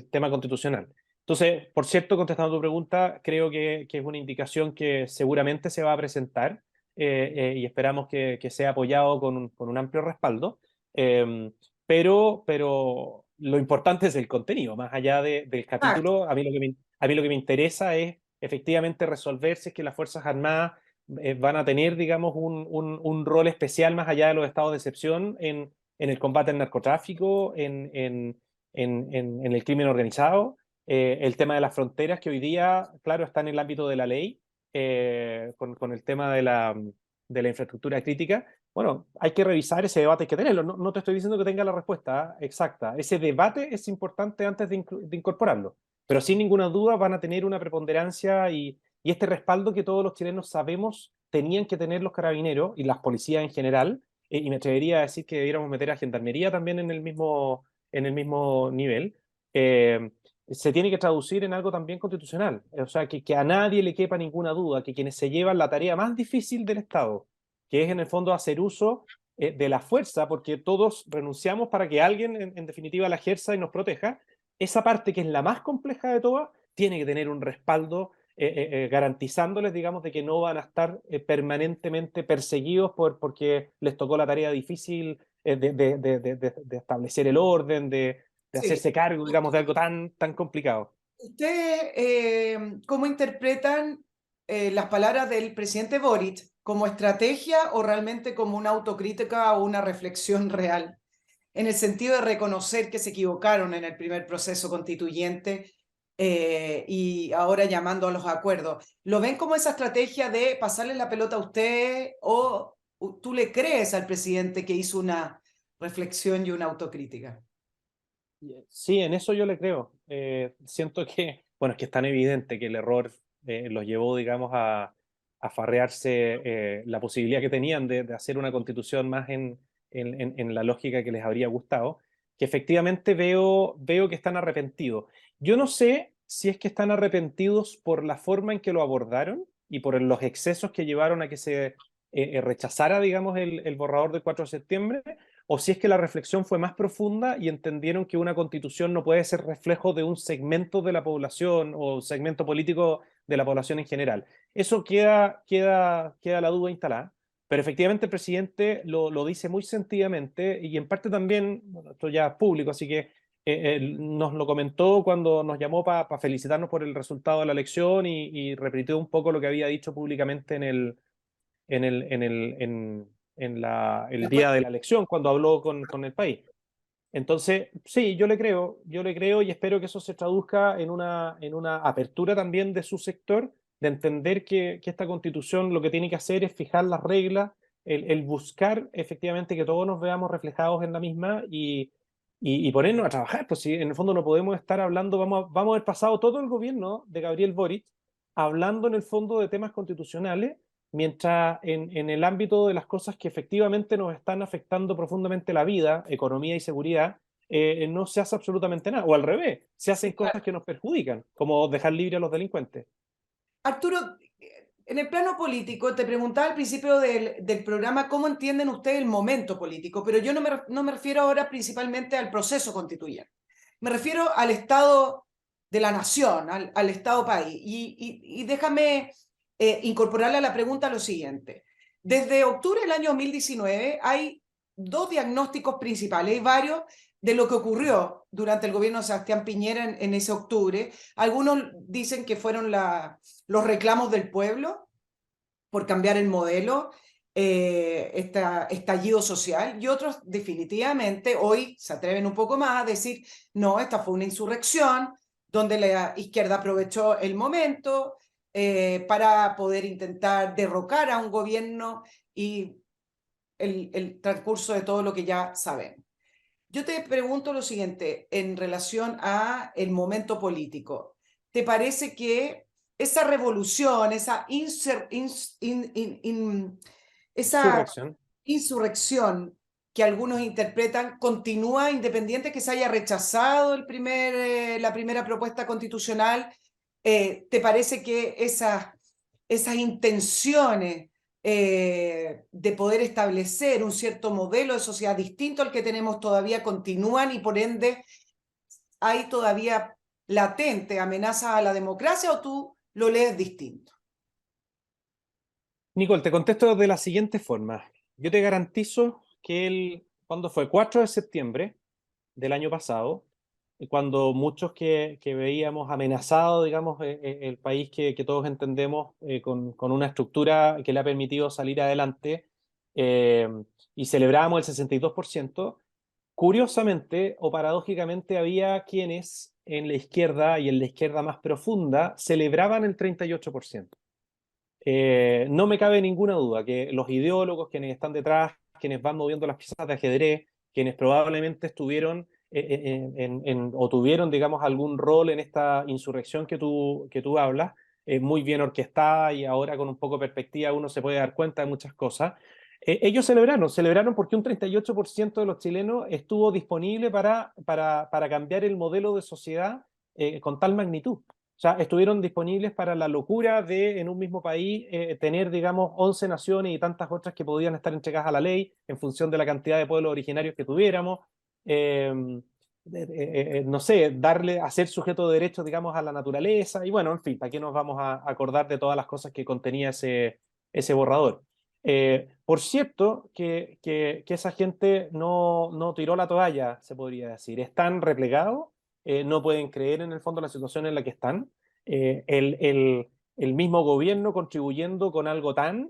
Speaker 3: tema constitucional. Entonces, por cierto, contestando a tu pregunta, creo que es una indicación que seguramente se va a presentar y esperamos que sea apoyado con un amplio respaldo. Pero lo importante es el contenido, más allá del
Speaker 2: Exacto.
Speaker 3: capítulo. A mí lo que me interesa es efectivamente resolver si es que las Fuerzas Armadas van a tener, digamos, un rol especial más allá de los estados de excepción en el combate al narcotráfico, en el crimen organizado, el tema de las fronteras, que hoy día, claro, está en el ámbito de la ley, con el tema de la infraestructura crítica. Bueno, hay que revisar ese debate, hay que tenerlo. No te estoy diciendo que tenga la respuesta exacta. Ese debate es importante antes de incorporarlo, pero sin ninguna duda van a tener una preponderancia y este respaldo que todos los chilenos sabemos tenían que tener los carabineros y las policías en general, y me atrevería a decir que debiéramos meter a Gendarmería también en el mismo nivel. eh, Se tiene que traducir en algo también constitucional, o sea, que a nadie le quepa ninguna duda que quienes se llevan la tarea más difícil del Estado, que es en el fondo hacer uso de la fuerza, porque todos renunciamos para que alguien, en definitiva, la ejerza y nos proteja. Esa parte que es la más compleja de todas, tiene que tener un respaldo garantizándoles, digamos, de que no van a estar permanentemente perseguidos porque les tocó la tarea difícil de establecer el orden, de
Speaker 2: Sí.
Speaker 3: hacerse cargo, digamos, de algo tan, tan complicado.
Speaker 2: ¿Ustedes cómo interpretan las palabras del presidente Boric? ¿Como estrategia o realmente como una autocrítica o una reflexión real? En el sentido de reconocer que se equivocaron en el primer proceso constituyente y ahora llamando a los acuerdos. ¿Lo ven como esa estrategia de pasarle la pelota a usted o tú le crees al presidente que hizo una reflexión y una autocrítica?
Speaker 3: Sí, en eso yo le creo. Siento que, bueno, es que es tan evidente que el error los llevó, digamos, a farrearse la posibilidad que tenían de hacer una constitución más en la lógica que les habría gustado, que efectivamente veo que están arrepentidos. Yo no sé si es que están arrepentidos por la forma en que lo abordaron y por los excesos que llevaron a que se rechazara, digamos, el borrador del 4 de septiembre, o si es que la reflexión fue más profunda y entendieron que una constitución no puede ser reflejo de un segmento de la población o segmento político de la población en general. Eso queda la duda instalada, pero efectivamente el presidente lo dice muy sentidamente y en parte también, bueno, esto ya es público, así que nos lo comentó cuando nos llamó para felicitarnos por el resultado de la elección y repitió un poco lo que había dicho públicamente en el, en el, el
Speaker 2: Después,
Speaker 3: día de la elección, cuando habló con el país. Entonces, sí, yo le creo y espero que eso se traduzca en una apertura también de su sector, de entender que esta constitución lo que tiene que hacer es fijar las reglas, el buscar efectivamente que todos nos veamos reflejados en la misma y ponernos a trabajar. Pues si en el fondo no podemos estar hablando, vamos a haber pasado todo el gobierno de Gabriel Boric hablando en el fondo de temas constitucionales, mientras en el ámbito de las cosas que efectivamente nos están afectando profundamente la vida, economía y seguridad, no se hace absolutamente nada, o al revés, se hacen cosas que nos perjudican, como dejar libre a los delincuentes.
Speaker 2: Arturo, En el plano político, te preguntaba al principio del programa cómo entienden ustedes el momento político, pero yo no me refiero ahora principalmente al proceso constituyente. Me refiero al estado de la nación, al estado país. Y déjame incorporarle a la pregunta lo siguiente. Desde octubre del año 2019 hay dos diagnósticos principales, hay varios de lo que ocurrió durante el gobierno de Sebastián Piñera en ese octubre. Algunos dicen que fueron los reclamos del pueblo por cambiar el modelo, estallido social, y otros definitivamente hoy se atreven un poco más a decir, no, esta fue una insurrección donde la izquierda aprovechó el momento para poder intentar derrocar a un gobierno y el transcurso de todo lo que ya sabemos. Yo te pregunto lo siguiente en relación a el momento político. ¿Te parece que esa revolución, esa
Speaker 3: Surrección.
Speaker 2: insurrección que algunos interpretan continúa independiente que se haya rechazado la primera propuesta constitucional? ¿Te parece que esas intenciones de poder establecer un cierto modelo de sociedad distinto al que tenemos todavía continúan y por ende hay todavía latente amenaza a la democracia o tú lo lees distinto?
Speaker 3: Nicole, te contesto de la siguiente forma. Yo te garantizo que cuando fue 4 de septiembre del año pasado, cuando muchos que veíamos amenazado, digamos, el país que todos entendemos con una estructura que le ha permitido salir adelante eh, y celebrábamos el 62%, curiosamente o paradójicamente había quienes en la izquierda y en la izquierda más profunda celebraban el 38%. No me cabe ninguna duda que los ideólogos, quienes están detrás, quienes van moviendo las piezas de ajedrez, quienes probablemente estuvieron o tuvieron, digamos, algún rol en esta insurrección que tú hablas, muy bien orquestada y ahora con un poco de perspectiva uno se puede dar cuenta de muchas cosas. Ellos celebraron porque un 38% de los chilenos estuvo disponible para cambiar el modelo de sociedad con tal magnitud. O sea, estuvieron disponibles para la locura de en un mismo país tener, digamos, 11 naciones y tantas otras que podían estar entregadas a la ley en función de la cantidad de pueblos originarios que tuviéramos. No sé, hacer sujeto de derechos, digamos, a la naturaleza. Y bueno, en fin, ¿para qué nos vamos a acordar de todas las cosas que contenía ese borrador? Por cierto, que esa gente no tiró la toalla, se podría decir. Están replegados, no pueden creer en el fondo la situación en la que están. Eh, el, el, el mismo gobierno contribuyendo con algo tan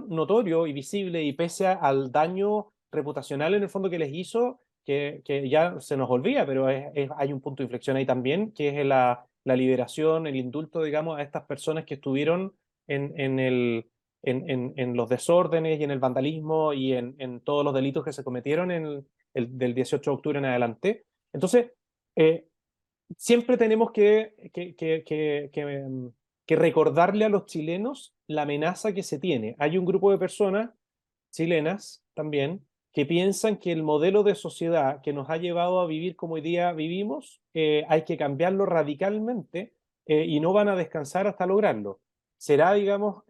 Speaker 3: notorio y visible y pese al daño reputacional en el fondo que les hizo, que ya se nos olvida, pero hay un punto de inflexión ahí también, que es la liberación, el indulto, digamos, a estas personas que estuvieron en, el, en los desórdenes y en el vandalismo y en todos los delitos que se cometieron del 18 de octubre en adelante. Entonces, eh, siempre tenemos que recordarle a los chilenos la amenaza que se tiene. Hay un grupo de personas chilenas también que piensan que el modelo de sociedad que nos ha llevado a vivir como hoy día vivimos, hay que cambiarlo radicalmente y no van a descansar hasta lograrlo. ¿Será, digamos,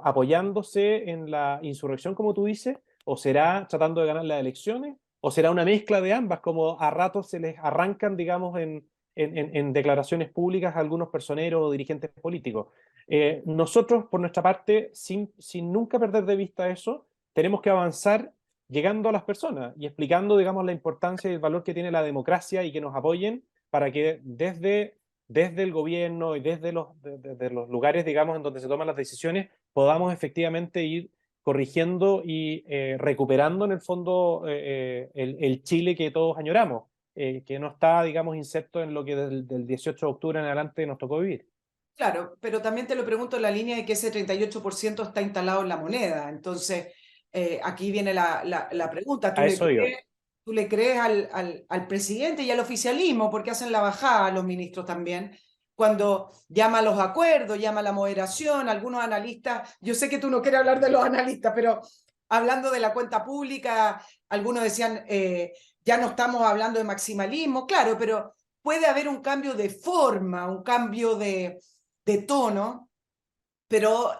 Speaker 3: apoyándose en la insurrección, como tú dices, o será tratando de ganar las elecciones, o será una mezcla de ambas, como a ratos se les arrancan, digamos, en declaraciones públicas a algunos personeros o dirigentes políticos? Nosotros, por nuestra parte, sin nunca perder de vista eso, tenemos que avanzar llegando a las personas y explicando, digamos, la importancia y el valor que tiene la democracia y que nos apoyen para que desde el gobierno y desde de los lugares, digamos, en donde se toman las decisiones, podamos efectivamente ir corrigiendo y recuperando en el fondo el Chile que todos añoramos, que no está, digamos, inserto en lo que del 18 de octubre en adelante nos tocó vivir.
Speaker 2: Claro, pero también te lo pregunto en la línea de que ese 38% está instalado en la moneda. Entonces, aquí viene la pregunta.
Speaker 3: A eso digo.
Speaker 2: Tú le crees al presidente y al oficialismo, porque hacen la bajada a los ministros también, cuando llama a los acuerdos, llama a la moderación? Algunos analistas, yo sé que tú no quieres hablar de los analistas, pero hablando de la cuenta pública, algunos decían, ya no estamos hablando de maximalismo, claro, pero puede haber un cambio de forma, un cambio de tono pero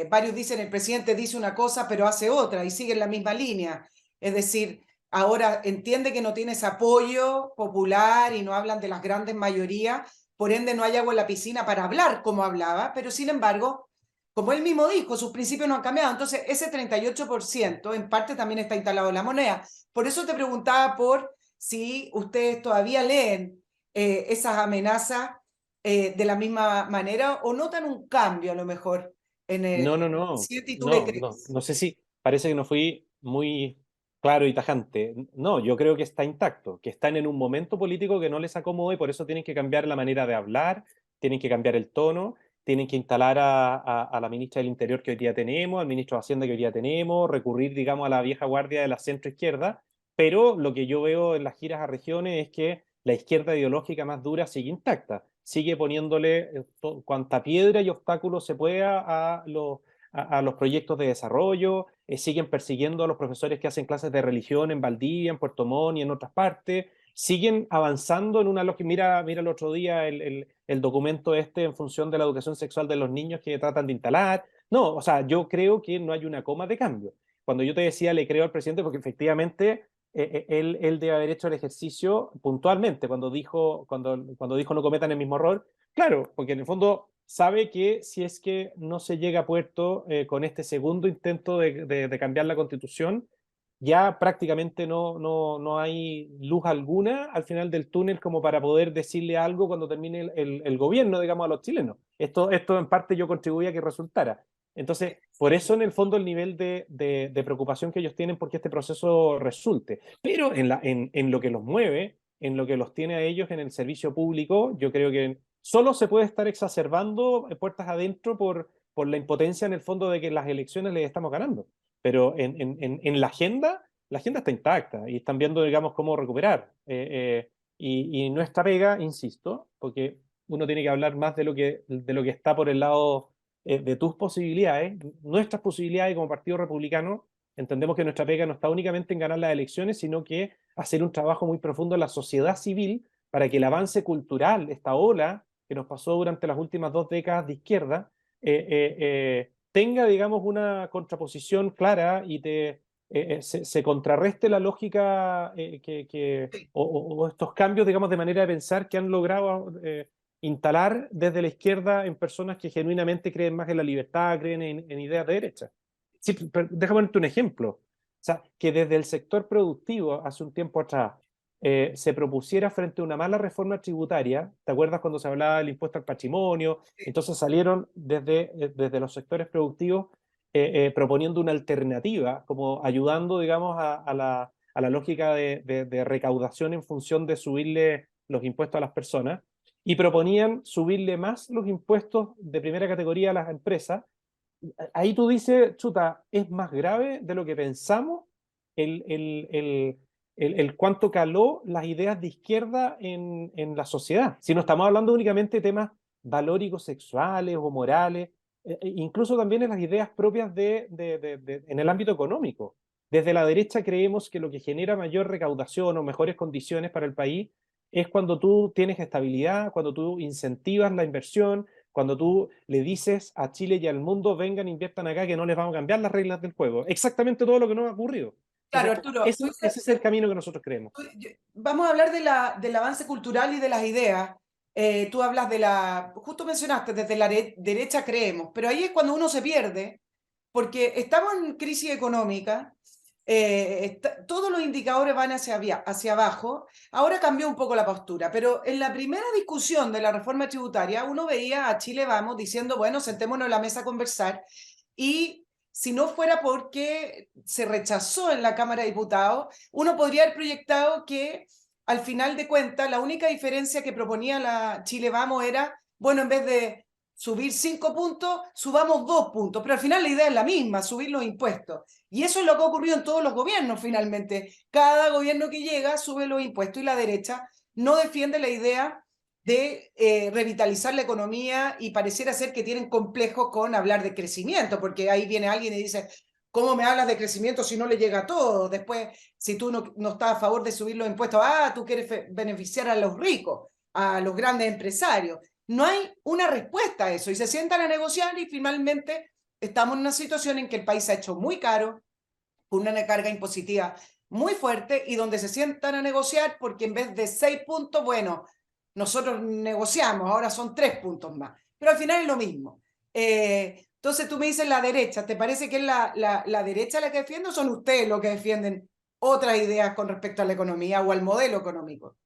Speaker 2: varios dicen el presidente dice una cosa pero hace otra y sigue en la misma línea. Es decir, ahora entiende que no tienes apoyo popular y no hablan de las grandes mayorías, por ende no hay agua en la piscina para hablar como hablaba, pero sin embargo, como él mismo dijo, sus principios no han cambiado. Entonces, ese 38% en parte también está instalado en la moneda. Por eso te preguntaba por si ustedes todavía leen esas amenazas de la misma manera o notan un cambio a lo mejor en
Speaker 3: No,
Speaker 2: el
Speaker 3: no, no,
Speaker 2: presidente y tú qué
Speaker 3: no, no,
Speaker 2: crees.
Speaker 3: no sé si parece que no fui muy claro y tajante. No, yo creo que está intacto, que están en un momento político que no les acomoda y por eso tienen que cambiar la manera de hablar, tienen que cambiar el tono, tienen que instalar a la ministra del Interior que hoy día tenemos, al ministro de Hacienda que hoy día tenemos, recurrir, digamos, a la vieja guardia de la centroizquierda, pero lo que yo veo en las giras a regiones es que la izquierda ideológica más dura sigue intacta, sigue poniéndole cuanta piedra y obstáculo se pueda a los proyectos de desarrollo, siguen persiguiendo a los profesores que hacen clases de religión en Valdivia, en Puerto Montt y en otras partes, siguen avanzando en una lógica. Mira el otro día el documento este en función de la educación sexual de los niños que tratan de instalar. No, o sea, yo creo que no hay una coma de cambio. Cuando yo te decía le creo al presidente, porque efectivamente él debe haber hecho el ejercicio puntualmente cuando dijo no cometan el mismo error. Claro, porque en el fondo sabe que si es que no se llega a puerto con este segundo intento de cambiar la constitución, ya prácticamente no hay luz alguna al final del túnel como para poder decirle algo cuando termine el gobierno, digamos, a los chilenos. Esto en parte yo contribuía a que resultara. Entonces, por eso en el fondo el nivel de preocupación que ellos tienen porque este proceso resulte. Pero en lo que los mueve, en lo que los tiene a ellos en el servicio público, yo creo que solo se puede estar exacerbando puertas adentro por la impotencia en el fondo de que las elecciones les estamos ganando. Pero en la agenda está intacta y están viendo, digamos, cómo recuperar. Y nuestra pega, insisto, porque uno tiene que hablar más de lo que está por el lado de tus posibilidades, nuestras posibilidades como Partido Republicano, entendemos que nuestra pega no está únicamente en ganar las elecciones, sino que hacer un trabajo muy profundo en la sociedad civil para que el avance cultural, esta ola que nos pasó durante las últimas 2 décadas de izquierda, tenga, digamos, una contraposición clara y se contrarreste la lógica o estos cambios, digamos, de manera de pensar que han logrado instalar desde la izquierda en personas que genuinamente creen más en la libertad, creen en ideas de derecha. Sí, pero déjame ponerte un ejemplo. O sea, que desde el sector productivo, hace un tiempo atrás, se propusiera frente a una mala reforma tributaria, ¿te acuerdas cuando se hablaba del impuesto al patrimonio? Entonces salieron desde los sectores productivos proponiendo una alternativa, como ayudando, digamos, a la lógica de recaudación en función de subirle los impuestos a las personas, y proponían subirle más los impuestos de primera categoría a las empresas. Ahí tú dices, chuta, es más grave de lo que pensamos el, el, el, el cuánto caló las ideas de izquierda en la sociedad. Si no estamos hablando únicamente de temas valóricos sexuales o morales, incluso también en las ideas propias en el ámbito económico. Desde la derecha creemos que lo que genera mayor recaudación o mejores condiciones para el país es cuando tú tienes estabilidad, cuando tú incentivas la inversión, cuando tú le dices a Chile y al mundo, vengan, inviertan acá, que no les vamos a cambiar las reglas del juego. Exactamente todo lo que nos ha ocurrido.
Speaker 2: Claro,
Speaker 3: Entonces,
Speaker 2: Arturo,
Speaker 3: ese es el camino que nosotros creemos.
Speaker 2: vamos a hablar del avance cultural y de las ideas. Tú hablas justo mencionaste, desde la derecha creemos, pero ahí es cuando uno se pierde, porque estamos en crisis económica, todos los indicadores van hacia abajo, ahora cambió un poco la postura, pero en la primera discusión de la reforma tributaria uno veía a Chile Vamos diciendo, bueno, sentémonos en la mesa a conversar, y si no fuera porque se rechazó en la Cámara de Diputados, uno podría haber proyectado que al final de cuentas la única diferencia que proponía la Chile Vamos era, bueno, en vez de subir 5 puntos, subamos 2 puntos, pero al final la idea es la misma, subir los impuestos. Y eso es lo que ha ocurrido en todos los gobiernos finalmente. Cada gobierno que llega sube los impuestos y la derecha no defiende la idea de revitalizar la economía y pareciera ser que tienen complejos con hablar de crecimiento, porque ahí viene alguien y dice, ¿cómo me hablas de crecimiento si no le llega a todo? Después, si tú no estás a favor de subir los impuestos, tú quieres beneficiar a los ricos, a los grandes empresarios. no hay una respuesta a eso y se sientan a negociar y finalmente estamos en una situación en que el país se ha hecho muy caro, con una carga impositiva muy fuerte y donde se sientan a negociar porque en vez de 6 puntos, bueno, nosotros negociamos, ahora son 3 puntos más, pero al final es lo mismo. Entonces tú me dices la derecha, ¿te parece que es la derecha la que defiende o son ustedes los que defienden otras ideas con respecto a la economía o al modelo económico?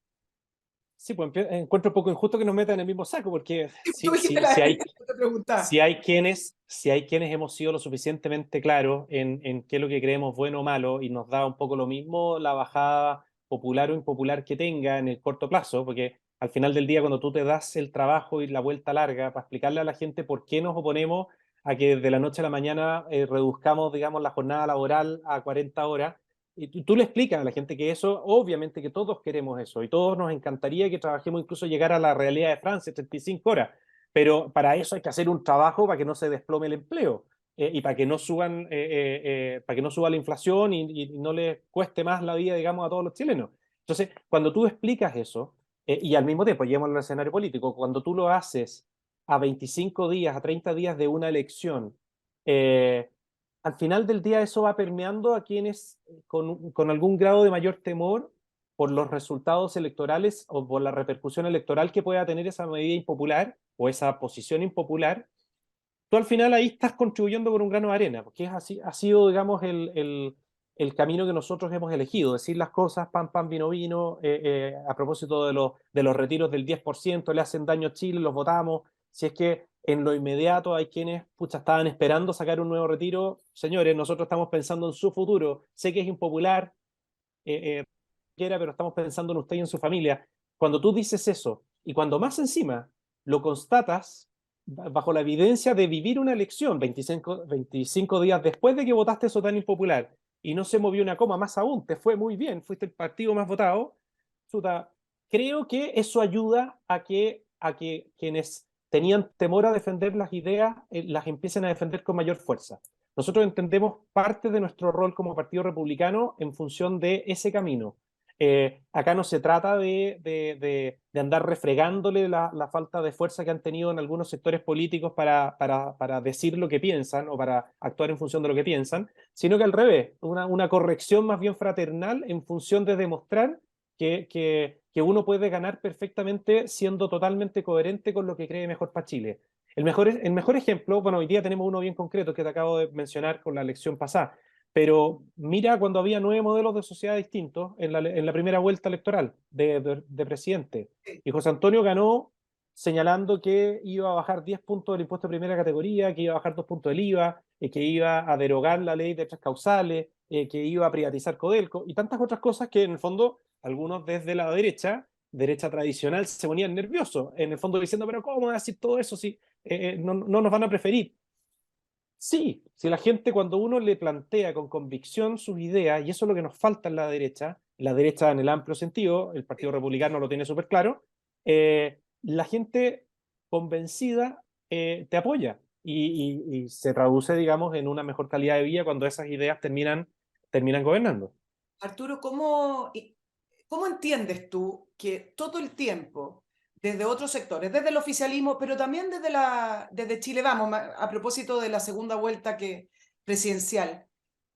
Speaker 3: Sí, pues encuentro un poco injusto que nos metan en el mismo saco, porque
Speaker 2: Tú dijiste la derecha, te preguntaba.
Speaker 3: si hay quienes hemos sido lo suficientemente claros en qué es lo que creemos bueno o malo, y nos da un poco lo mismo la bajada popular o impopular que tenga en el corto plazo, porque al final del día, cuando tú te das el trabajo y la vuelta larga para explicarle a la gente por qué nos oponemos a que de la noche a la mañana reduzcamos, digamos, la jornada laboral a 40 horas, y tú le explicas a la gente que eso, obviamente que todos queremos eso, y todos nos encantaría que trabajemos incluso llegar a la realidad de Francia, 35 horas, pero para eso hay que hacer un trabajo para que no se desplome el empleo, y para que no suba la inflación y no les cueste más la vida, digamos, a todos los chilenos. Entonces, cuando tú explicas eso, y al mismo tiempo, llevamos al escenario político, cuando tú lo haces a 25 días, a 30 días de una elección, al final del día eso va permeando a quienes con algún grado de mayor temor por los resultados electorales o por la repercusión electoral que pueda tener esa medida impopular o esa posición impopular. Tú al final ahí estás contribuyendo con un grano de arena, porque es así, ha sido, digamos, el camino que nosotros hemos elegido, decir las cosas, pan, pan, vino, vino, a propósito de los retiros del 10%, le hacen daño a Chile, los votamos. Si es que en lo inmediato hay quienes, pucha, estaban esperando sacar un nuevo retiro, señores, nosotros estamos pensando en su futuro, sé que es impopular, pero estamos pensando en usted y en su familia. Cuando tú dices eso, y cuando más encima lo constatas bajo la evidencia de vivir una elección 25 días después de que votaste eso tan impopular y no se movió una coma, más aún, te fue muy bien, fuiste el partido más votado, chuta, creo que eso ayuda a que quienes tenían temor a defender las ideas las empiecen a defender con mayor fuerza. Nosotros entendemos parte de nuestro rol como Partido Republicano en función de ese camino. Acá no se trata de andar refregándole la falta de fuerza que han tenido en algunos sectores políticos para decir lo que piensan o para actuar en función de lo que piensan, sino que al revés, una corrección más bien fraternal en función de demostrar que uno puede ganar perfectamente siendo totalmente coherente con lo que cree mejor para Chile. El mejor ejemplo, bueno, hoy día tenemos uno bien concreto que te acabo de mencionar con la elección pasada, pero mira cuando había 9 modelos de sociedad distintos en la primera vuelta electoral de presidente. Y José Antonio ganó señalando que iba a bajar 10 puntos del impuesto de primera categoría, que iba a bajar 2 puntos del IVA, que iba a derogar la ley de tres causales, que iba a privatizar Codelco y tantas otras cosas que en el fondo algunos desde la derecha tradicional, se ponían nerviosos, en el fondo diciendo, pero ¿cómo decir todo eso si no nos van a preferir? Sí, si la gente cuando uno le plantea con convicción sus ideas, y eso es lo que nos falta en la derecha en el amplio sentido, el Partido Republicano lo tiene súper claro, la gente convencida te apoya y se traduce, digamos, en una mejor calidad de vida cuando esas ideas terminan gobernando.
Speaker 2: Arturo, ¿cómo entiendes tú que todo el tiempo, desde otros sectores, desde el oficialismo, pero también desde Chile Vamos, a propósito de la segunda vuelta presidencial,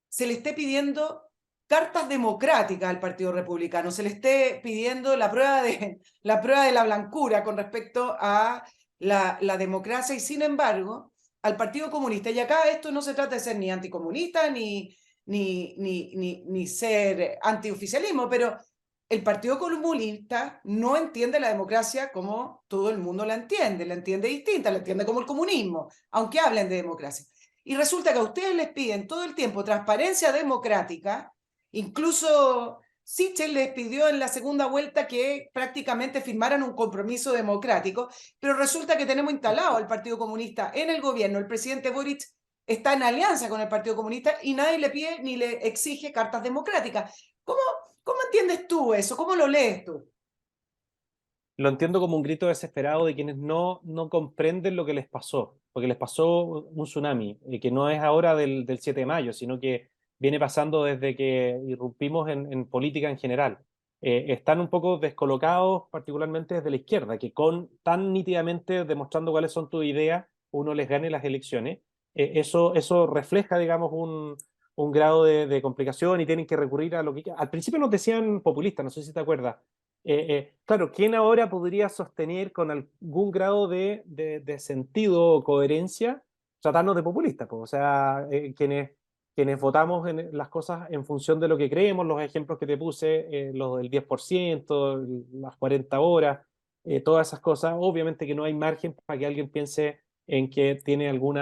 Speaker 2: se le esté pidiendo cartas democráticas al Partido Republicano, se le esté pidiendo la prueba de la blancura con respecto a la democracia y sin embargo al Partido Comunista? Y acá esto no se trata de ser ni anticomunista ni ser antioficialismo, pero el Partido Comunista no entiende la democracia como todo el mundo la entiende distinta, la entiende como el comunismo, aunque hablen de democracia. Y resulta que a ustedes les piden todo el tiempo transparencia democrática, incluso Sichel les pidió en la segunda vuelta que prácticamente firmaran un compromiso democrático, pero resulta que tenemos instalado al Partido Comunista en el gobierno. El presidente Boric está en alianza con el Partido Comunista y nadie le pide ni le exige cartas democráticas. ¿Cómo entiendes tú eso? ¿Cómo lo lees tú?
Speaker 3: Lo entiendo como un grito desesperado de quienes no comprenden lo que les pasó, porque les pasó un tsunami, que no es ahora del 7 de mayo, sino que viene pasando desde que irrumpimos en política en general. están un poco descolocados, particularmente desde la izquierda, que con tan nítidamente demostrando cuáles son tus ideas, uno les gane las elecciones. Eso refleja, digamos, un grado de complicación y tienen que recurrir a lo que... Al principio nos decían populistas, no sé si te acuerdas. Claro, ¿quién ahora podría sostener con algún grado de sentido o coherencia tratarnos de populistas? Pues, o sea, quienes votamos en las cosas en función de lo que creemos, los ejemplos que te puse, los del 10%, las 40 horas, todas esas cosas, obviamente que no hay margen para que alguien piense en que tiene algún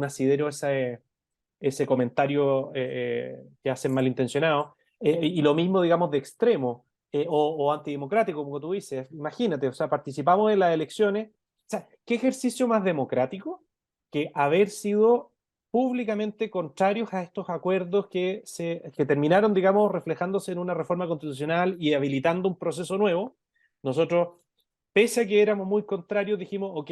Speaker 3: asidero ese comentario que hacen malintencionado. Y lo mismo, digamos, de extremo o antidemocrático, como tú dices. Imagínate, o sea, participamos en las elecciones. O sea, ¿qué ejercicio más democrático que haber sido públicamente contrarios a estos acuerdos que terminaron, digamos, reflejándose en una reforma constitucional y habilitando un proceso nuevo? Nosotros, pese a que éramos muy contrarios, dijimos, ok,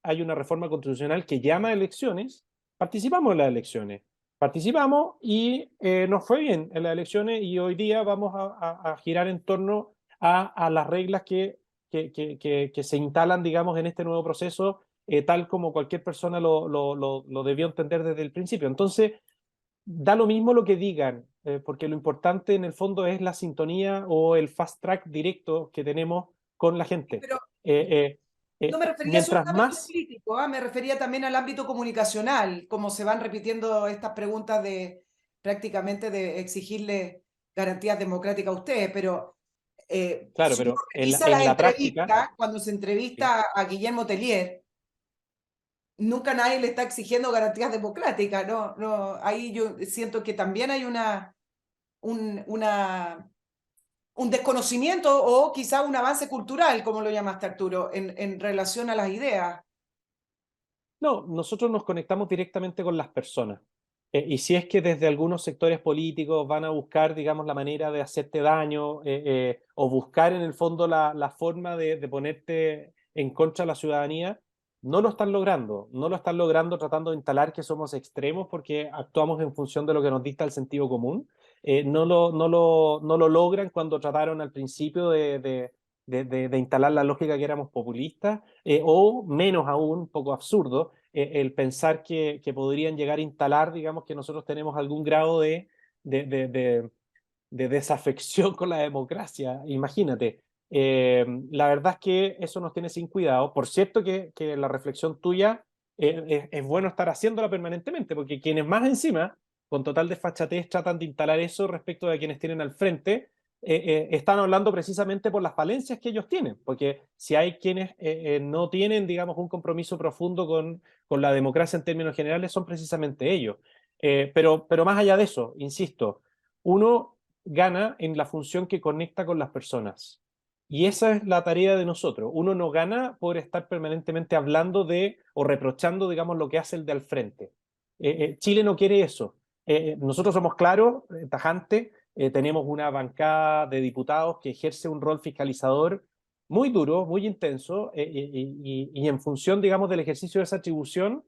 Speaker 3: hay una reforma constitucional que llama a elecciones, participamos en las elecciones. Participamos y nos fue bien en las elecciones y hoy día vamos a girar en torno a las reglas que se instalan, digamos, en este nuevo proceso, tal como cualquier persona lo debió entender desde el principio. Entonces, da lo mismo lo que digan, porque lo importante en el fondo es la sintonía o el fast track directo que tenemos con la gente.
Speaker 2: Pero
Speaker 3: Eh,
Speaker 2: no me refería solo
Speaker 3: mientras
Speaker 2: al ámbito
Speaker 3: más...
Speaker 2: político, me refería también al ámbito comunicacional, como se van repitiendo estas preguntas de prácticamente de exigirle garantías democráticas a ustedes, pero
Speaker 3: Claro,
Speaker 2: si uno
Speaker 3: pero
Speaker 2: revisa las
Speaker 3: en la práctica...
Speaker 2: entrevistas, cuando se
Speaker 3: Sí.
Speaker 2: entrevista a Guillermo Tellier, nunca nadie le está exigiendo garantías democráticas, ¿no? No, ahí yo siento que también hay un, una, un desconocimiento o quizá un avance cultural, como lo llamaste Arturo, en relación a las ideas.
Speaker 3: No, nosotros nos conectamos directamente con las personas. Y si es que desde algunos sectores políticos van a buscar, digamos, la manera de hacerte daño o buscar en el fondo la forma de ponerte en contra de la ciudadanía, no lo están logrando. No lo están logrando tratando de instalar que somos extremos porque actuamos en función de lo que nos dicta el sentido común. No lo logran cuando trataron al principio de instalar la lógica que éramos populistas, o menos aún, un poco absurdo, el pensar que podrían llegar a instalar, digamos, que nosotros tenemos algún grado de, de, de, de desafección con la democracia. Imagínate. La verdad es que eso nos tiene sin cuidado. Por cierto que la reflexión tuya es bueno estar haciéndola permanentemente, porque quienes más encima, con total desfachatez, tratan de instalar eso respecto de quienes tienen al frente, están hablando precisamente por las falencias que ellos tienen, porque si hay quienes no tienen, digamos, un compromiso profundo con la democracia en términos generales, son precisamente ellos. Pero más allá de eso, insisto, uno gana en la función que conecta con las personas. Y esa es la tarea de nosotros. Uno no gana por estar permanentemente hablando de o reprochando, digamos, lo que hace el de al frente. Chile no quiere eso. Nosotros somos claros, tajantes, tenemos una bancada de diputados que ejerce un rol fiscalizador muy duro, muy intenso, y en función, digamos, del ejercicio de esa atribución,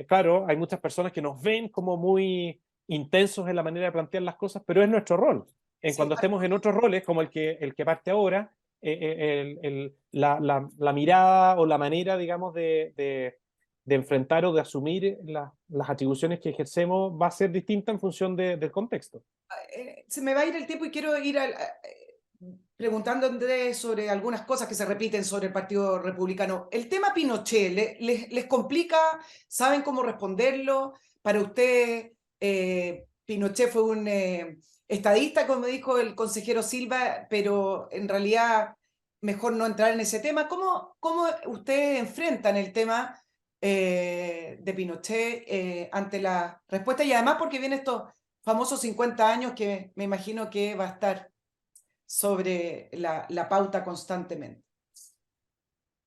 Speaker 3: claro, hay muchas personas que nos ven como muy intensos en la manera de plantear las cosas, pero es nuestro rol.
Speaker 2: Sí,
Speaker 3: Cuando estemos en otros roles, como el que parte ahora, la mirada o la manera, digamos, de enfrentar o de asumir las atribuciones que ejercemos va a ser distinta en función del contexto.
Speaker 2: se me va a ir el tiempo y quiero ir preguntándote sobre algunas cosas que se repiten sobre el Partido Republicano. El tema Pinochet, ¿les complica? ¿Saben cómo responderlo? Para usted, Pinochet fue un estadista, como dijo el consejero Silva, pero en realidad mejor no entrar en ese tema. ¿Cómo ustedes enfrentan el tema de Pinochet ante la respuesta? Y además porque viene estos famosos 50 años que me imagino que va a estar sobre la pauta constantemente.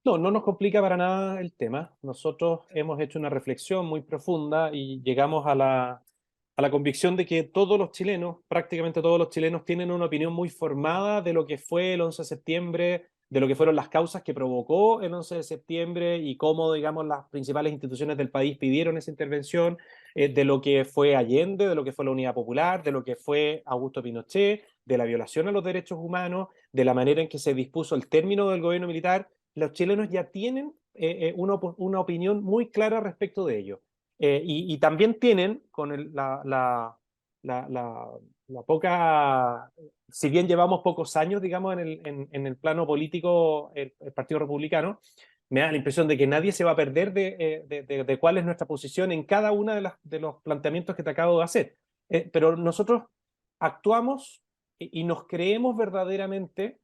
Speaker 3: No, no nos complica para nada el tema. Nosotros hemos hecho una reflexión muy profunda y llegamos a la convicción de que todos los chilenos, prácticamente todos los chilenos, tienen una opinión muy formada de lo que fue el 11 de septiembre, de lo que fueron las causas que provocó el 11 de septiembre y cómo, digamos, las principales instituciones del país pidieron esa intervención, de lo que fue Allende, de lo que fue la Unidad Popular, de lo que fue Augusto Pinochet, de la violación a los derechos humanos, de la manera en que se dispuso el término del gobierno militar, los chilenos ya tienen una opinión muy clara respecto de ello. Y también tienen, con la poca, si bien llevamos pocos años, digamos, en el plano político, el Partido Republicano, me da la impresión de que nadie se va a perder de cuál es nuestra posición en cada uno de los planteamientos que te acabo de hacer. Pero nosotros actuamos y nos creemos verdaderamente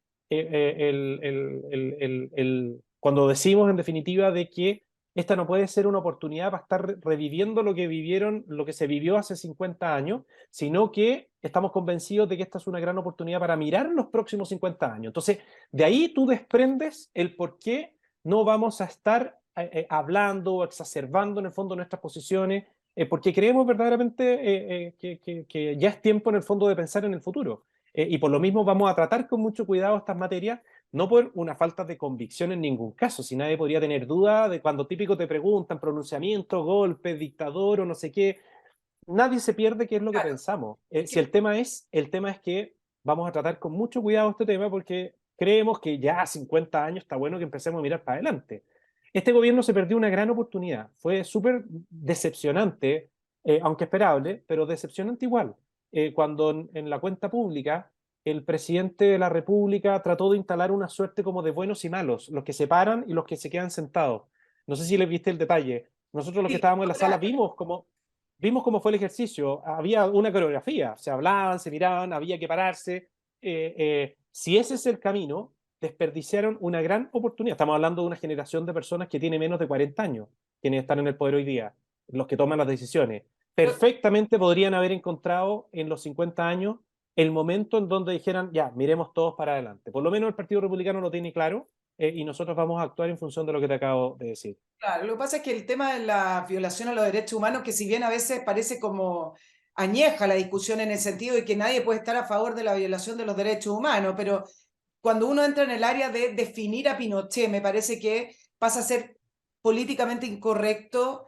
Speaker 3: cuando decimos en definitiva de que esta no puede ser una oportunidad para estar reviviendo lo que vivieron, lo que se vivió hace 50 años, sino que estamos convencidos de que esta es una gran oportunidad para mirar los próximos 50 años. Entonces, de ahí tú desprendes el por qué no vamos a estar hablando o exacerbando en el fondo nuestras posiciones, porque creemos verdaderamente que ya es tiempo en el fondo de pensar en el futuro. Y por lo mismo vamos a tratar con mucho cuidado estas materias, no por una falta de convicción en ningún caso, si nadie podría tener duda de cuando típico te preguntan pronunciamiento, golpe, dictador o no sé qué, nadie se pierde qué es lo que pensamos. Si el tema es que vamos a tratar con mucho cuidado este tema porque creemos que ya a 50 años está bueno que empecemos a mirar para adelante. Este gobierno se perdió una gran oportunidad, fue súper decepcionante, aunque esperable, pero decepcionante igual, cuando en la cuenta pública el presidente de la República trató de instalar una suerte como de buenos y malos, los que se paran y los que se quedan sentados. No sé si les viste el detalle. Nosotros los que
Speaker 2: Sí,
Speaker 3: estábamos en la sala
Speaker 2: ahora,
Speaker 3: vimos cómo fue el ejercicio. Había una coreografía, se hablaban, se miraban, había que pararse. Si ese es el camino, desperdiciaron una gran oportunidad. Estamos hablando de una generación de personas que tiene menos de 40 años, quienes están en el poder hoy día, los que toman las decisiones. Perfectamente podrían haber encontrado en los 50 años el momento en donde dijeran, ya, miremos todos para adelante. Por lo menos el Partido Republicano lo tiene claro, y nosotros vamos a actuar en función de lo que te acabo de decir.
Speaker 2: claro, lo que pasa es que el tema de la violación a los derechos humanos, que si bien a veces parece como añeja la discusión en el sentido de que nadie puede estar a favor de la violación de los derechos humanos, pero cuando uno entra en el área de definir a Pinochet, me parece que pasa a ser políticamente incorrecto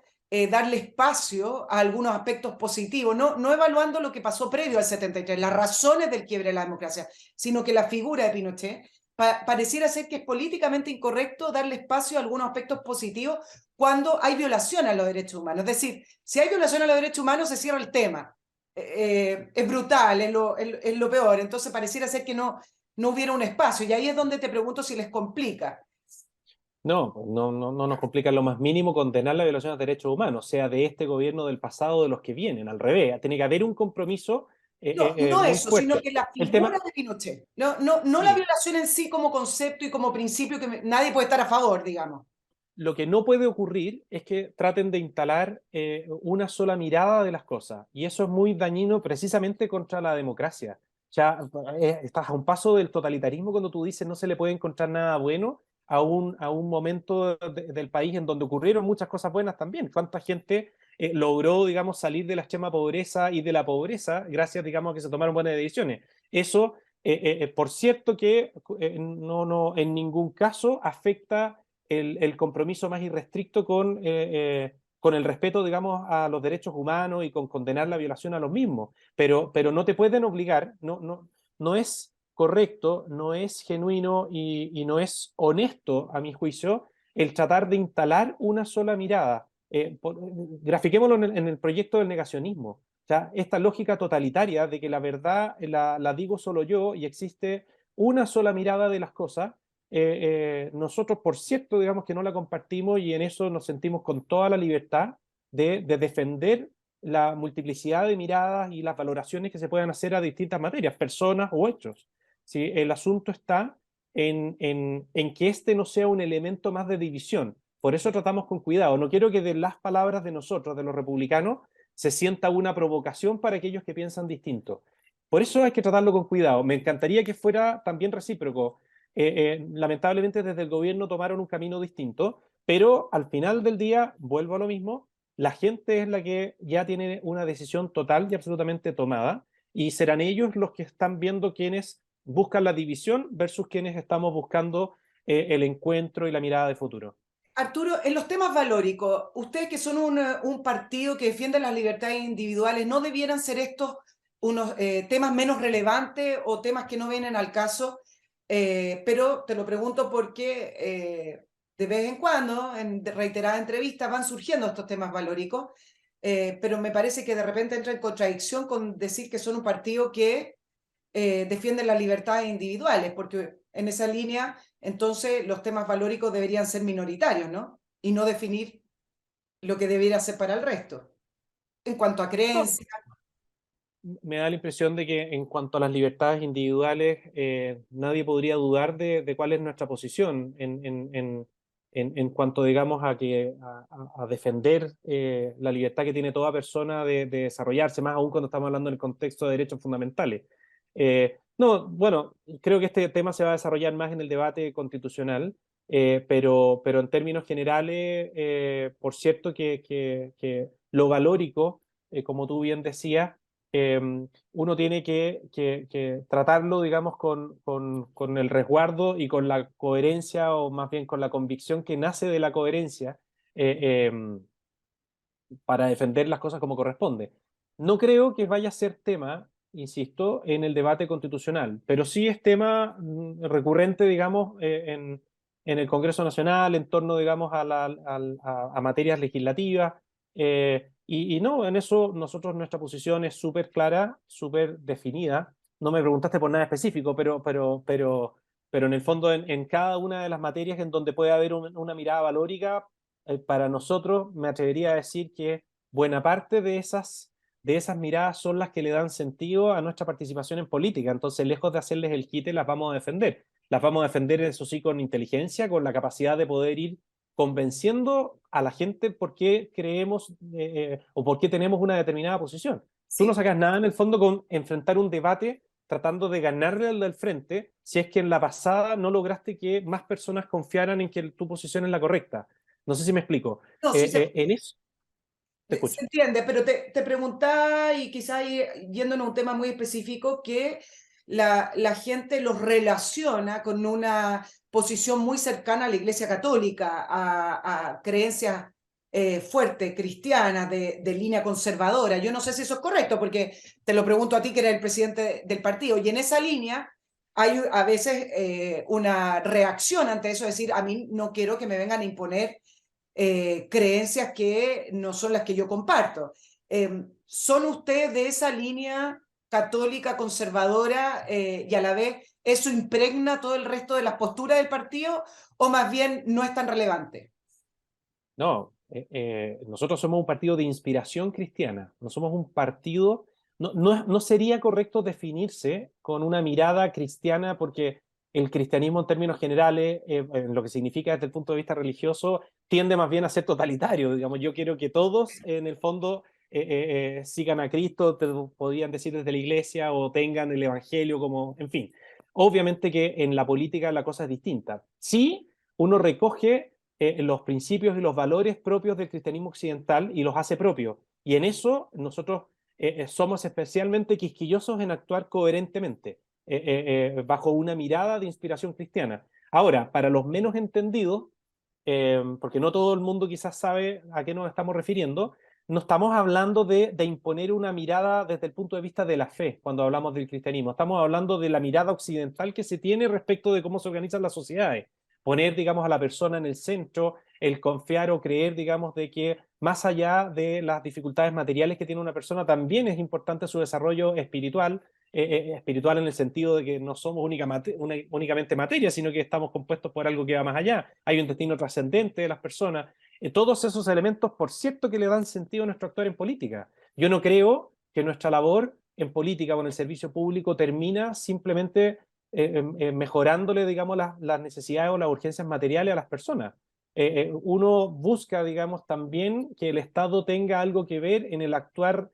Speaker 2: darle espacio a algunos aspectos positivos, no evaluando lo que pasó previo al 73, las razones del quiebre de la democracia, sino que la figura de Pinochet pareciera ser que es políticamente incorrecto darle espacio a algunos aspectos positivos cuando hay violación a los derechos humanos. Es decir, si hay violación a los derechos humanos, se cierra el tema. Es brutal, es lo peor. Entonces pareciera ser que no hubiera un espacio. Y ahí es donde te pregunto si les complica.
Speaker 3: No nos complica en lo más mínimo condenar la violación de derechos humanos, sea de este gobierno, del pasado, o de los que vienen, al revés. Tiene que haber un compromiso
Speaker 2: No
Speaker 3: muy
Speaker 2: eso, sino
Speaker 3: fuerte.
Speaker 2: que la
Speaker 3: El
Speaker 2: figura
Speaker 3: tema,
Speaker 2: de Pinochet. No la
Speaker 3: sí,
Speaker 2: violación en sí como concepto y como principio que nadie puede estar a favor, digamos.
Speaker 3: lo que no puede ocurrir es que traten de instalar una sola mirada de las cosas, y eso es muy dañino precisamente contra la democracia. Ya estás a un paso del totalitarismo cuando tú dices no se le puede encontrar nada bueno a un momento del país en donde ocurrieron muchas cosas buenas también. ¿Cuánta gente logró, digamos, salir de la extrema pobreza y de la pobreza gracias, digamos, a que se tomaron buenas decisiones? Eso, por cierto, que no en ningún caso afecta el compromiso más irrestricto con el respeto, digamos, a los derechos humanos y con condenar la violación a los mismos. Pero no te pueden obligar, no es correcto, no es genuino y no es honesto, a mi juicio, el tratar de instalar una sola mirada. Grafiquémoslo en el proyecto del negacionismo. O sea, esta lógica totalitaria de que la verdad la digo solo yo y existe una sola mirada de las cosas, nosotros, por cierto, digamos que no la compartimos y en eso nos sentimos con toda la libertad de defender la multiplicidad de miradas y las valoraciones que se puedan hacer a distintas materias, personas o hechos. ¿Sí? El asunto está en que este no sea un elemento más de división. Por eso tratamos con cuidado. No quiero que de las palabras de nosotros, de los republicanos, se sienta una provocación para aquellos que piensan distinto. Por eso hay que tratarlo con cuidado. Me encantaría que fuera también recíproco. Lamentablemente desde el gobierno tomaron un camino distinto, pero al final del día, vuelvo a lo mismo, la gente es la que ya tiene una decisión total y absolutamente tomada, y serán ellos los que están viendo quienes buscan la división versus quienes estamos buscando el encuentro y la mirada de futuro.
Speaker 2: Arturo, en los temas valóricos, ustedes que son un partido que defiende las libertades individuales, ¿no debieran ser estos unos temas menos relevantes o temas que no vienen al caso, pero te lo pregunto porque de vez en cuando, en reiteradas entrevistas, van surgiendo estos temas valóricos, pero me parece que de repente entra en contradicción con decir que son un partido que defiende las libertades individuales, porque en esa línea, entonces, los temas valóricos deberían ser minoritarios, ¿no? Y no definir lo que debiera ser para el resto. En cuanto a
Speaker 3: No,
Speaker 2: creencias,
Speaker 3: me da la impresión de que en cuanto a las libertades individuales, nadie podría dudar de cuál es nuestra posición en cuanto, digamos, a defender la libertad que tiene toda persona de desarrollarse, más aún cuando estamos hablando en el contexto de derechos fundamentales. No, bueno, creo que este tema se va a desarrollar más en el debate constitucional, pero en términos generales, por cierto que lo valórico, como tú bien decías, uno tiene que tratarlo, digamos, con el resguardo y con la coherencia, o más bien con la convicción que nace de la coherencia, para defender las cosas como corresponde. No creo que vaya a ser tema, insisto, en el debate constitucional, pero sí es tema recurrente, digamos, en el Congreso Nacional, en torno, digamos, a materias legislativas. Y no, en eso nosotros nuestra posición es súper clara, súper definida. No me preguntaste por nada específico, pero en el fondo en cada una de las materias en donde puede haber una mirada valórica, para nosotros me atrevería a decir que buena parte de esas miradas son las que le dan sentido a nuestra participación en política. Entonces, lejos de hacerles el quite, las vamos a defender. Las vamos a defender, eso sí, con inteligencia, con la capacidad de poder ir convenciendo a la gente por qué creemos o por qué tenemos una determinada posición. Tú no
Speaker 2: sí,
Speaker 3: sacas nada en el fondo con enfrentar un debate tratando de ganarle al del frente si es que en la pasada no lograste que más personas confiaran en que tu posición es la correcta. No sé si me explico.
Speaker 2: no, sí
Speaker 3: En eso, te escucho.
Speaker 2: se entiende, pero te preguntaba, y quizá yéndonos a un tema muy específico, que la gente los relaciona con una posición muy cercana a la Iglesia Católica, a creencias fuertes, cristianas, de línea conservadora. Yo no sé si eso es correcto, porque te lo pregunto a ti, que eres el presidente del partido, y en esa línea hay a veces una reacción ante eso, es decir, a mí no quiero que me vengan a imponer creencias que no son las que yo comparto. ¿Son ustedes de esa línea católica conservadora y a la vez eso impregna todo el resto de las posturas del partido, o más bien no es tan relevante?
Speaker 3: No, nosotros somos un partido de inspiración cristiana, no somos un partido, no sería correcto definirse con una mirada cristiana, porque el cristianismo en términos generales, en lo que significa desde el punto de vista religioso, tiende más bien a ser totalitario. Digamos, yo quiero que todos en el fondo sigan a Cristo, te podrían decir desde la iglesia, o tengan el evangelio como, en fin. Obviamente que en la política la cosa es distinta. Sí, uno recoge los principios y los valores propios del cristianismo occidental y los hace propios. Y en eso nosotros somos especialmente quisquillosos en actuar coherentemente, bajo una mirada de inspiración cristiana. Ahora, para los menos entendidos, porque no todo el mundo quizás sabe a qué nos estamos refiriendo, no estamos hablando de imponer una mirada desde el punto de vista de la fe cuando hablamos del cristianismo. Estamos hablando de la mirada occidental que se tiene respecto de cómo se organizan las sociedades. Poner, digamos, a la persona en el centro, el confiar o creer, digamos, de que más allá de las dificultades materiales que tiene una persona, también es importante su desarrollo espiritual, espiritual en el sentido de que no somos únicamente materia, sino que estamos compuestos por algo que va más allá. Hay un destino trascendente de las personas. Todos esos elementos, por cierto, que le dan sentido a nuestro actuar en política. Yo no creo que nuestra labor en política o en el servicio público termina simplemente mejorándole, digamos, las necesidades o las urgencias materiales a las personas. Uno busca, digamos, también que el Estado tenga algo que ver en el actuar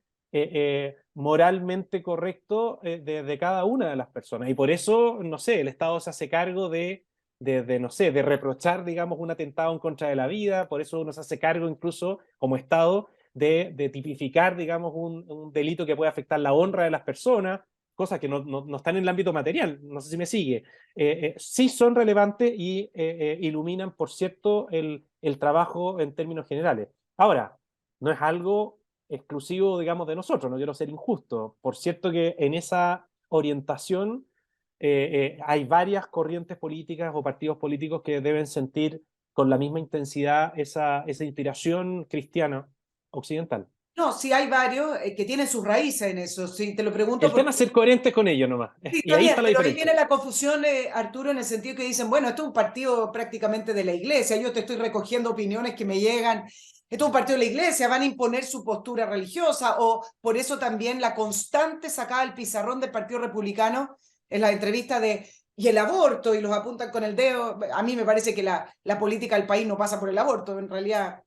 Speaker 3: moralmente correcto de cada una de las personas. Y por eso, no sé, el Estado se hace cargo no sé, de reprochar, digamos, un atentado en contra de la vida. Por eso uno se hace cargo incluso como Estado de tipificar, digamos, un delito que puede afectar la honra de las personas, cosas que no están en el ámbito material. No sé si me sigue. Sí son relevantes y iluminan, por cierto, el trabajo en términos generales. Ahora, no es algo exclusivo, digamos, de nosotros, no quiero ser injusto. Por cierto que en esa orientación hay varias corrientes políticas o partidos políticos que deben sentir con la misma intensidad esa inspiración cristiana occidental.
Speaker 2: No, sí hay varios que tienen sus raíces en eso. Sí, te lo pregunto
Speaker 3: El tema
Speaker 2: porque
Speaker 3: es ser coherentes con ello nomás.
Speaker 2: sí,
Speaker 3: Y
Speaker 2: está
Speaker 3: ahí
Speaker 2: bien,
Speaker 3: está la
Speaker 2: pero ahí
Speaker 3: diferencia.
Speaker 2: viene la confusión, Arturo, en el sentido que dicen, bueno, esto es un partido prácticamente de la iglesia, yo te estoy recogiendo opiniones que me llegan, esto es un partido de la iglesia, van a imponer su postura religiosa, o por eso también la constante sacada al pizarrón del Partido Republicano en la entrevista de, y el aborto, y los apuntan con el dedo, a mí me parece que la política del país no pasa por el aborto, en realidad,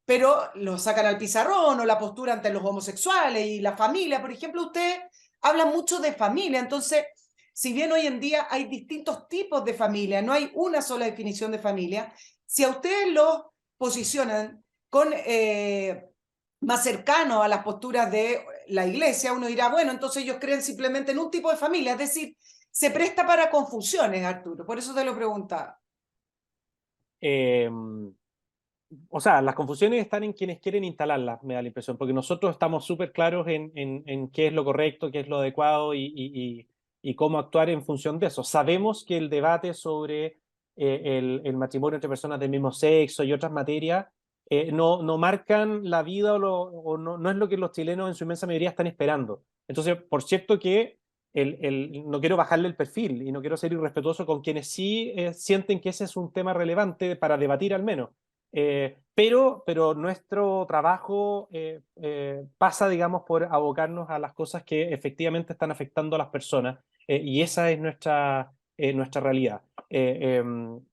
Speaker 2: pero lo sacan al pizarrón o la postura ante los homosexuales y la familia, por ejemplo, usted habla mucho de familia, entonces, si bien hoy en día hay distintos tipos de familia, no hay una sola definición de familia, si a ustedes los posicionan con más cercano a las posturas de la iglesia, uno dirá, bueno, entonces ellos creen simplemente en un tipo de familia, es decir, se presta para confusiones, Arturo, por eso te lo preguntaba.
Speaker 3: Eh, o sea, las confusiones están en quienes quieren instalarlas, me da la impresión, porque nosotros estamos súper claros en qué es lo correcto, qué es lo adecuado y cómo actuar en función de eso. Sabemos que el debate sobre el matrimonio entre personas del mismo sexo y otras materias no marcan la vida o no es lo que los chilenos en su inmensa mayoría están esperando. Entonces, por cierto que no quiero bajarle el perfil y no quiero ser irrespetuoso con quienes sí sienten que ese es un tema relevante para debatir al menos. Pero nuestro trabajo pasa, digamos, por abocarnos a las cosas que efectivamente están afectando a las personas y esa es nuestra realidad.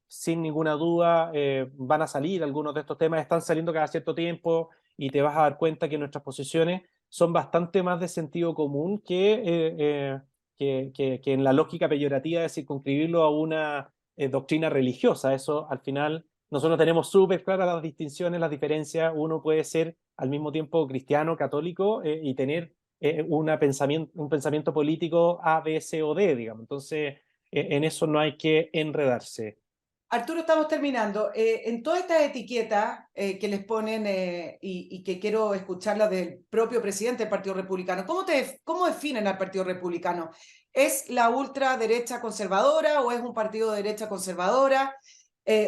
Speaker 3: Sin ninguna duda van a salir algunos de estos temas, están saliendo cada cierto tiempo y te vas a dar cuenta que nuestras posiciones son bastante más de sentido común que en la lógica peyorativa de circunscribirlo a una doctrina religiosa. Eso al final nosotros tenemos súper claras las distinciones, las diferencias. Uno puede ser al mismo tiempo cristiano, católico y tener un pensamiento político A, B, C o D, digamos. Entonces, en eso no hay que enredarse.
Speaker 2: Arturo, estamos terminando. En todas estas etiquetas que les ponen y que quiero escucharlas del propio presidente del Partido Republicano, ¿cómo definen al Partido Republicano? ¿Es la ultraderecha conservadora o es un partido de derecha conservadora?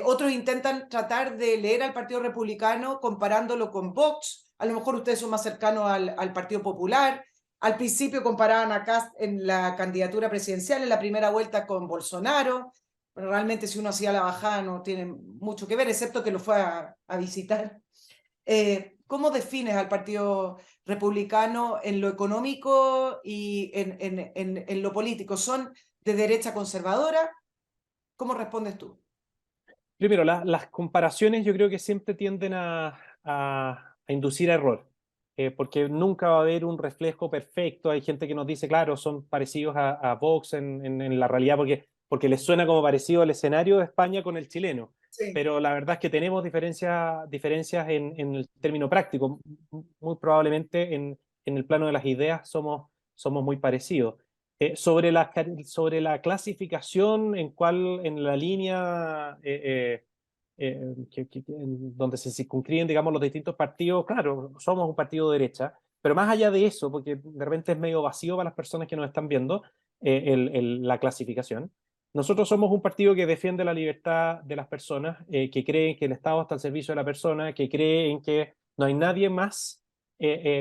Speaker 2: Otros intentan tratar de leer al Partido Republicano comparándolo con Vox. A lo mejor ustedes son más cercanos al Partido Popular. Al principio comparaban a Kast en la candidatura presidencial en la primera vuelta con Bolsonaro. Pero realmente si uno hacía la bajada no tiene mucho que ver, excepto que lo fue a visitar. ¿Cómo defines al Partido Republicano en lo económico y en lo político? ¿Son de derecha conservadora? ¿Cómo respondes tú?
Speaker 3: Primero, las comparaciones yo creo que siempre tienden a inducir a error, porque nunca va a haber un reflejo perfecto. Hay gente que nos dice, claro, son parecidos a Vox en la realidad porque les suena como parecido al escenario de España con el chileno.
Speaker 2: Sí.
Speaker 3: Pero la verdad es que tenemos diferencias en el término práctico. Muy probablemente en el plano de las ideas somos muy parecidos. Sobre la clasificación en la línea donde se circunscriben, digamos, los distintos partidos, claro, somos un partido de derecha, pero más allá de eso, porque de repente es medio vacío para las personas que nos están viendo la clasificación, nosotros somos un partido que defiende la libertad de las personas, que cree que el Estado está al servicio de la persona, que cree en que no hay nadie más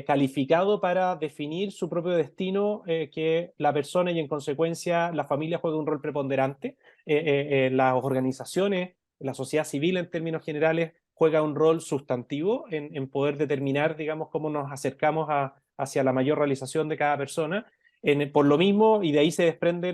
Speaker 3: calificado para definir su propio destino que la persona y en consecuencia la familia juega un rol preponderante. Las organizaciones, la sociedad civil en términos generales juega un rol sustantivo en poder determinar, digamos, cómo nos acercamos hacia la mayor realización de cada persona. Por lo mismo, y de ahí se desprende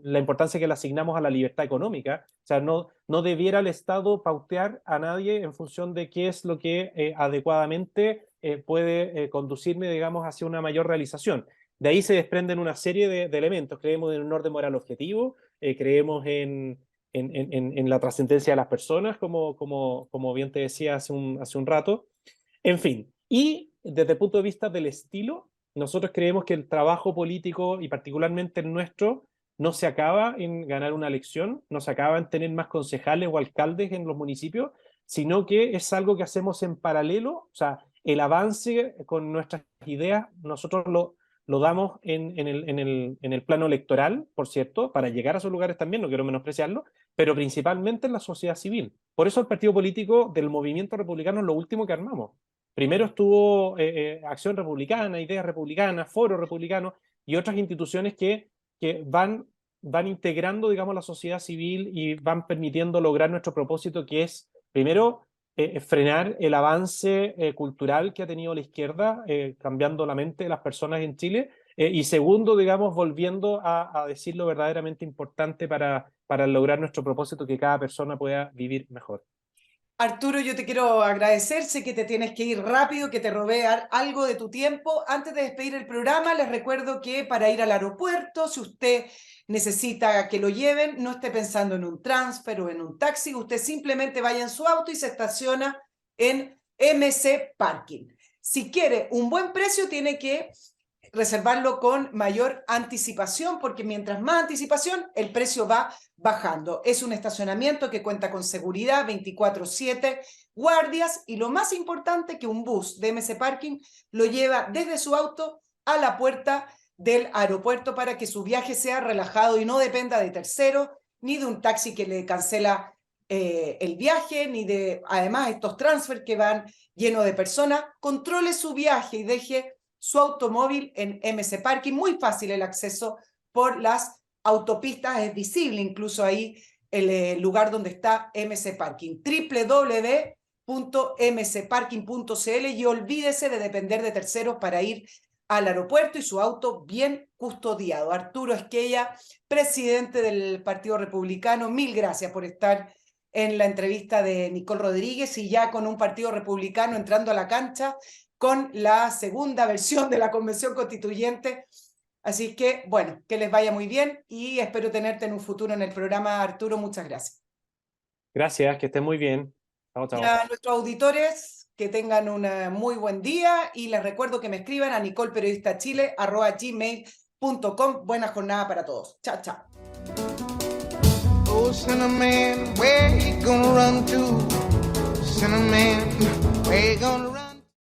Speaker 3: la importancia que le asignamos a la libertad económica. O sea, no debiera el Estado pautear a nadie en función de qué es lo que adecuadamente puede conducirme, digamos, hacia una mayor realización. De ahí se desprenden una serie de elementos. Creemos en un orden moral objetivo, creemos en la trascendencia de las personas, como bien te decía hace un rato. En fin, y desde el punto de vista del estilo, nosotros creemos que el trabajo político, y particularmente el nuestro, no se acaba en ganar una elección, no se acaba en tener más concejales o alcaldes en los municipios, sino que es algo que hacemos en paralelo. O sea, el avance con nuestras ideas nosotros lo damos en el plano electoral, por cierto, para llegar a esos lugares también, no quiero menospreciarlo, pero principalmente en la sociedad civil. Por eso el partido político del movimiento republicano es lo último que armamos. Primero estuvo Acción Republicana, Ideas Republicanas, Foro Republicano y otras instituciones que van integrando, digamos, la sociedad civil y van permitiendo lograr nuestro propósito, que es, primero, frenar el avance cultural que ha tenido la izquierda, cambiando la mente de las personas en Chile, y segundo, digamos, volviendo a decir lo verdaderamente importante para lograr nuestro propósito, que cada persona pueda vivir mejor.
Speaker 2: Arturo, yo te quiero agradecer, sé que te tienes que ir rápido, que te robé algo de tu tiempo. Antes de despedir el programa, les recuerdo que para ir al aeropuerto, si usted necesita que lo lleven, no esté pensando en un transfer o en un taxi, usted simplemente vaya en su auto y se estaciona en MC Parking. Si quiere un buen precio, tiene que reservarlo con mayor anticipación, porque mientras más anticipación, el precio va bajando. Es un estacionamiento que cuenta con seguridad 24/7, guardias y lo más importante, que un bus de MC Parking lo lleva desde su auto a la puerta del aeropuerto para que su viaje sea relajado y no dependa de terceros, ni de un taxi que le cancela el viaje, ni de, además, estos transfer que van llenos de personas. Controle su viaje y deje su automóvil en MC Parking. Muy fácil el acceso por las autopistas, es visible incluso ahí el lugar donde está MC Parking. www.mcparking.cl, y olvídese de depender de terceros para ir al aeropuerto y su auto bien custodiado. Arturo Esquella, presidente del Partido Republicano, mil gracias por estar en la entrevista de Nicole Rodríguez, y ya con un Partido Republicano entrando a la cancha con la segunda versión de la Convención Constituyente. Así que, bueno, que les vaya muy bien y espero tenerte en un futuro en el programa, Arturo. Muchas gracias.
Speaker 3: Gracias, que estén muy bien. Chao, chao.
Speaker 2: Y a nuestros auditores, que tengan un muy buen día, y les recuerdo que me escriban a nicolperiodistachile@gmail.com. Buena jornada para todos. Chao, chao.
Speaker 1: Oh, Cinnamon, where you gonna run to? Cinnamon, where you gonna run?